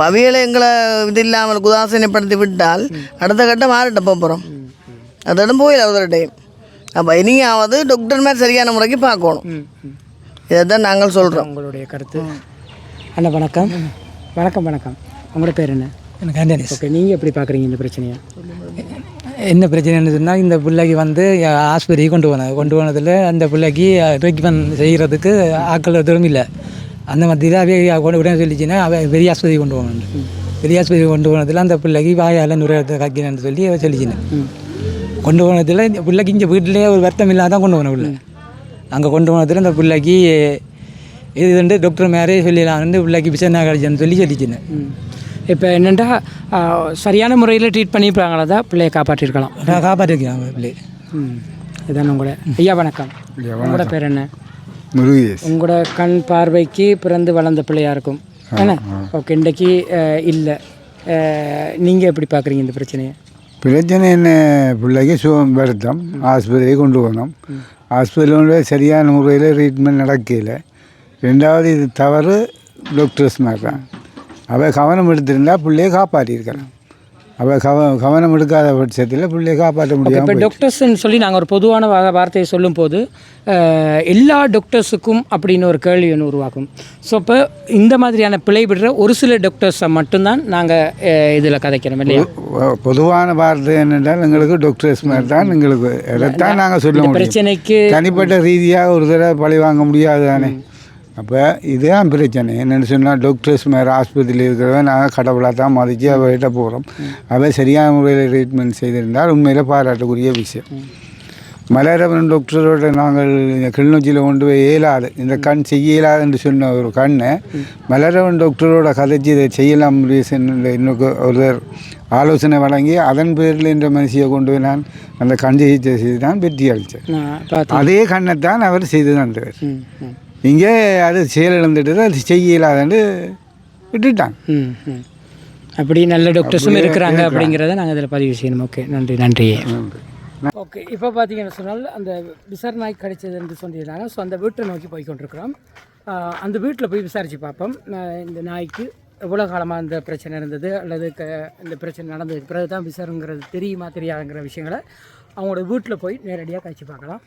அவைகளை எங்களை இது இல்லாமல் உதாசீனப்படுத்தி விட்டால் அடுத்த கட்டம் மாறிட்ட போகிறோம். அதோட போயில ஒரு டைம். அப்போ இனியாவது டாக்டர் மாதிரி சரியான முறைக்கு பார்க்கணும். இதை தான் நாங்கள் சொல்கிறோம். உங்களுடைய கருத்து? அண்ணா வணக்கம். வணக்கம். உங்களோட பேர் என்ன? எனக்கு ஆண்டனிஸ். ஓகே, நீங்கள் எப்படி பார்க்குறீங்க இந்த பிரச்சனையை? என்ன பிரச்சனைன்னு சொன்னால், இந்த பிள்ளைக்கு வந்து ஆஸ்பத்திரிக்கு கொண்டு போனதில் அந்த பிள்ளைக்கு ட்ரீட்மெண்ட் செய்கிறதுக்கு ஆட்கள் எதுவும் இல்லை. அந்த மத்தியில் அவைய உடனே சொல்லிச்சுன்னா பெரிய ஆஸ்பத்திரி கொண்டு போகணும். பெரிய ஆஸ்பத்திரி கொண்டு போனதில் அந்த பிள்ளைக்கு வாயால் நுரையத்தை காய்க்கினு சொல்லி சொல்லிச்சினேன். கொண்டு போனதில் இந்த பிள்ளைக்கு இங்கே வீட்டிலே ஒரு வருத்தம் இல்லாத தான் கொண்டு போனேன். பிள்ளை அங்கே கொண்டு போனதில் இந்த பிள்ளைக்கு இது வந்து டாக்டர் மேரே சொல்லலாம் வந்து பிள்ளைக்கு பிசனா கழிச்சுன்னு சொல்லிச்சினேன். இப்போ என்னென்னா சரியான முறையில் ட்ரீட் பண்ணியிருப்பாங்களா தான் பிள்ளையை காப்பாற்றிருக்கலாம். காப்பாற்றிருக்காங்க பிள்ளை. இதான் உங்களோட ஐயா வணக்கம். உங்களோட பேர் என்ன? முருகேஷ். உங்களோட கண் பார்வைக்கு பிறந்து வளர்ந்த பிள்ளையாக இருக்கும் என்ன? ஓகே, இன்றைக்கு இல்லை. நீங்கள் எப்படி பார்க்குறீங்க இந்த பிரச்சனையை? பிரச்சனை என்ன, பிள்ளைக்கு சுகம் வருத்தம், ஆஸ்பத்திரியை கொண்டு போனோம். ஆஸ்பத்திரியில் சரியான முறையில் ட்ரீட்மெண்ட் நடக்கல. ரெண்டாவது இது தவறு டாக்டர்ஸ் மாதிரி தான். அவள் கவனம் எடுத்திருந்தால் பிள்ளையை காப்பாற்றியிருக்கலாம். அவள் கவனம் எடுக்காத பட்சத்தில் பிள்ளையை காப்பாற்ற முடியாது. இப்போ டாக்டர்ஸ்ன்னு சொல்லி நாங்கள் ஒரு பொதுவான வார்த்தையை சொல்லும்போது எல்லா டாக்டர்ஸுக்கும் அப்படின்னு ஒரு கேள்வி ஒன்று உருவாக்கும். ஸோ இப்போ இந்த மாதிரியான பிழை விடுற ஒரு சில டாக்டர்ஸை மட்டும்தான் நாங்கள் இதில் கதைக்கிறோம் இல்லையா? பொதுவான வார்த்தை என்னென்றால் எங்களுக்கு டாக்டர்ஸ் மாதிரி தான் எங்களுக்கு இதைத்தான் நாங்கள் சொல்ல முடியும். பிரச்சனைக்கு தனிப்பட்ட ரீதியாக ஒரு தடவை பழி வாங்க முடியாது தானே. அப்போ இதுதான் பிரச்சனை. என்னென்னு சொன்னால் டாக்டர்ஸ் மேலே ஆஸ்பத்திரியில் இருக்கிறவன் நாங்கள் கடவுளாக தான் மதித்து அவர்கிட்ட போகிறோம். அவள் சரியான முறையில் ட்ரீட்மெண்ட் செய்திருந்தால் உண்மையில் பாராட்டக்கூடிய விஷயம். மலையரவன் டாக்டரோட நாங்கள் கிளிநொச்சியில் கொண்டு போய் இயலாது, இந்த கண் செய்ய இயலாதுன்னு சொன்ன ஒரு கண்ணை மலையரவன் டாக்டரோட கதைச்சி இதை செய்யலாம் இன்னும் ஒருத்தர் ஆலோசனை வழங்கி அதன் பேரில் இந்த மனுஷியை கொண்டு போய் நான் அந்த கண் சிகிச்சை செய்து தான் வெற்றி அளித்தேன். அதே கண்ணைத்தான் அவர் செய்து தந்தவர். இங்கே அது செயலிழந்துட்டு அது செய்ய இயலாதுன்னு விட்டுட்டாங்க. அப்படி நல்ல டாக்டர்ஸும் இருக்கிறாங்க அப்படிங்கிறத நாங்கள் இதில் பதிவு செய்யணும். ஓகே, நன்றி. ஓகே, இப்போ பார்த்தீங்கன்னு சொன்னால் அந்த விசார் நாய் கிடைச்சது என்று சொல்லியிருந்தாங்க. ஸோ அந்த வீட்டை நோக்கி போய் கொண்டிருக்கிறோம். அந்த வீட்டில் போய் விசாரித்து பார்ப்போம். இந்த நாய்க்கு எவ்வளோ காலமாக இந்த பிரச்சனை இருந்தது அல்லது இந்த பிரச்சனை நடந்ததுக்கு பிறகு தான் விசாருங்கிறது தெரியுமா தெரியாதுங்கிற விஷயங்களை அவங்களோட வீட்டில் போய் நேரடியாக கழிச்சு பார்க்கலாம்.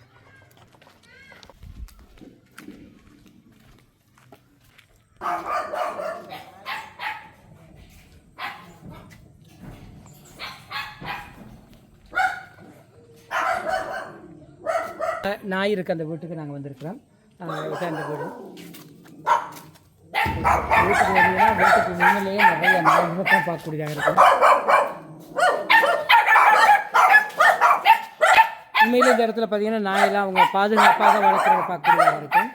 நாய் இருக்க அந்த வீட்டுக்கு நாங்கள் வந்திருக்கிறோம். இதான் அந்த வீடு. வீட்டுக்கு வந்தீங்கன்னா வீட்டுக்கு முன்னிலேயே நிறைய நாய் முகம் பார்க்கக்கூடியதாக இருக்கும். உண்மையில் இந்த இடத்துல பார்த்தீங்கன்னா நாயெல்லாம் அவங்க பாதுகாப்பாக வளர்க்குறத பார்க்கக்கூடியதாக இருக்கும்.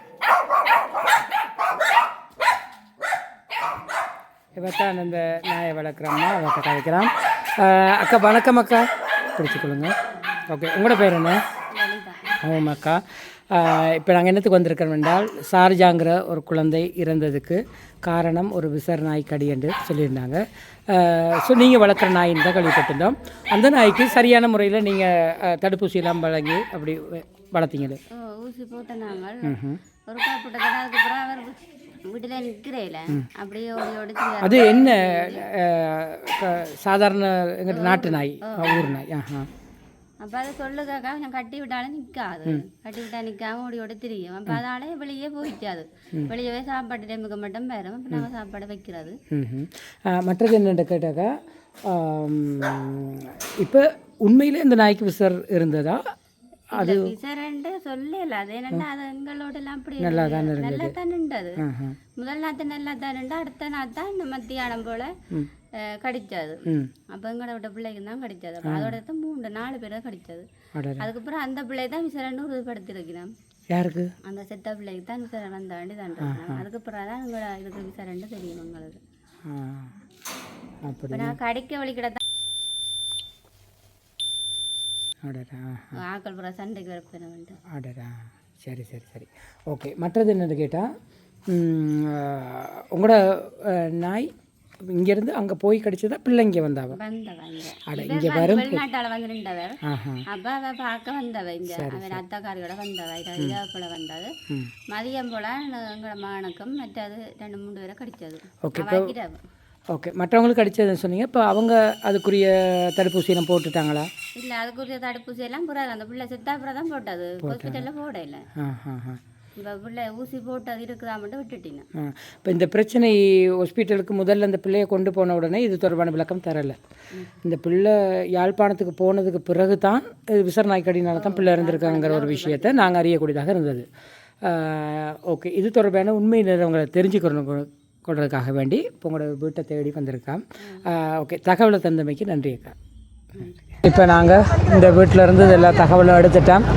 இவத்தான் அந்த நாயை வளர்க்குறோம்னா அவர்கிட்ட கதைக்கிறான். அக்கா வணக்கம் அக்கா, பிடிச்சிக்கொள்ளுங்க. ஓகே, உங்களோட பேர் என்ன? ஆமாம் அக்கா. இப்போ நாங்கள் என்னத்துக்கு வந்திருக்கிறோம் என்றால், ஷார்ஜாங்கிற ஒரு குழந்தை இறந்ததுக்கு காரணம் ஒரு விசார் நாய் கடி என்று சொல்லியிருந்தாங்க. ஸோ நீங்கள் வளர்க்குற நாயின்னு தான் கேள்விப்பட்டிருந்தோம். அந்த நாய்க்கு சரியான முறையில் நீங்கள் தடுப்பூசியெல்லாம் வழங்கி அப்படி வளர்த்தீங்களே? ஊசி போட்ட நாங்கள் ஒரு காப்பிட்ட அதுக்கப்புறம் அவர் வீட்டில் நிற்கிறேல அப்படியே ஓடி அது என்ன சாதாரண எங்கள் நாட்டு நாய், ஊர் நாய்? அப்போ அதை சொல்லுக்காக்கா நான் கட்டி விட்டாலும் நிற்காது. கட்டி விட்டா நிற்காம ஓடி தெரியும். அப்போ அதால வெளியே போயிட்டாது. வெளியவே சாப்பாட்டு டைமுக்கு மட்டும் வரும். அப்போ நாங்கள் சாப்பாடு வைக்கிறது. மற்றது என்னென்ன கேட்டாக்கா, இப்போ உண்மையிலே இந்த நாய்க்கு விசர் இருந்ததா? அது விசரண்டு சொல்லல. அது என்னன்னா அது எங்களோட எல்லாம் அப்படி நல்லா தான் இருந்தது. நல்லா தான் நின்றது. முதல் நாத்து நல்லா தான் நின்று, அடுத்த நாத்தான் இந்த மத்தியானம் போல கடிச்சது. அப்போ எங்களோட பிள்ளைக்கு தான் கடிச்சது. அப்போ அதோட 3-4 பேரை கடிச்சது. அதுக்கப்புறம் அந்த பிள்ளை தான் விசரண்டு உறுதிப்படுத்திருக்கிறோம். யாருக்கு? அந்த செத்த பிள்ளைக்கு தான் விசரன் வந்த வேண்டி தான். அதுக்கப்புறம் தான் எங்களோட இதுக்கு விசரண்டு தெரியும் எங்களுக்கு. இப்போ நான் கடிக்க வலிக்கிட தான் ஆக்கள் புற சண்டைக்கு வரப்பேன் வந்து. அடடா, சரி சரி சரி. ஓகே, மற்றது என்னென்னு கேட்டால், உங்களோட நாய் இங்கேருந்து அங்கே போய் கடிச்சதா பிள்ளை இங்கே வந்தாவ? இங்கே வரும் வெளிநாட்டால் வந்து நின்றவர். அப்போ அவள் பார்க்க வந்தவ. இங்கே அவன் அத்தாக்காரியோட வந்தவ. இரவு போல் வந்தது. மதியம் போல் எங்களோட மகனுக்கும் மற்றது 2-3 பேரை கடிச்சது. ஓகே, மற்றவங்களுக்கு அடித்ததுன்னு சொன்னீங்க. இப்போ அவங்க அதுக்குரிய தடுப்பூசியெல்லாம் போட்டுட்டாங்களா? இல்லை, அதுக்குரிய தடுப்பூசி எல்லாம் புறாது. அந்த பிள்ளை செத்தாப்புறம் தான் போட்டது. ஹாஸ்பிட்டலில் போட இல்லை. இப்போ பிள்ளை ஊசி போட்டது இருக்குதா மட்டும் விட்டுட்டீங்க. இப்போ இந்த பிரச்சனை ஹாஸ்பிட்டலுக்கு முதல்ல அந்த பிள்ளையை கொண்டு போன உடனே இது தொடர்பான விளக்கம் தரலை. இந்த பிள்ளை யாழ்ப்பாணத்துக்கு போனதுக்கு பிறகு தான் விசர் நாய்க்கடினால தான் பிள்ளை இருந்திருக்காங்கிற ஒரு விஷயத்தை நாங்கள் அறியக்கூடியதாக இருந்தது. ஓகே, இது தொடர்பான உண்மை நிறவங்களை தெரிஞ்சுக்கணும் கொடுறதுக்காக வேண்டி இப்போ உங்களோட வீட்டை தேடி வந்திருக்கேன். ஓகே, தகவலை தந்தமைக்கு நன்றி அக்கா. இப்போ நாங்கள் இந்த வீட்டில் இருந்து எல்லா தகவலும் எடுத்துட்டோம்.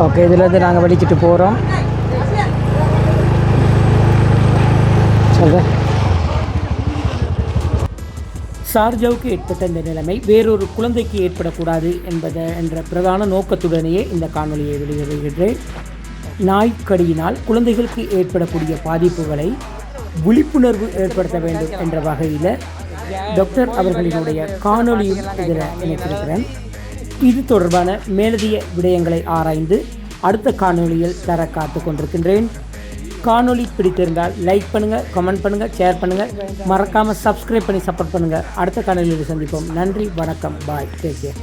ஓகே, இதுலேருந்து நாங்கள் வெளிக்கிட்டு போகிறோம். ஷார்ஜாவுக்கு ஏற்பட்ட இந்த நிலைமை வேறொரு குழந்தைக்கு ஏற்படக்கூடாது என்ற பிரதான நோக்கத்துடனேயே இந்த காணொலியை வெளியிடுகின்றேன். நாய்க்கடியினால் குழந்தைகளுக்கு ஏற்படக்கூடிய பாதிப்புகளை விழிப்புணர்வு ஏற்படுத்த வேண்டும் என்ற வகையில் டாக்டர் அவர்களினுடைய காணொலியும் இதில் இணைத்திருக்கிறேன். இது தொடர்பான மேலதிக விடயங்களை ஆராய்ந்து அடுத்த காணொலியில் தர காத்து கொண்டிருக்கின்றேன். காணொலி பிடித்திருந்தால் லைக் பண்ணுங்கள், கமெண்ட் பண்ணுங்கள், ஷேர் பண்ணுங்கள், மறக்காமல் சப்ஸ்கிரைப் பண்ணி சப்போர்ட் பண்ணுங்கள். அடுத்த காணொலியில் சந்திப்போம். நன்றி, வணக்கம், பாய், டேக் கேர்.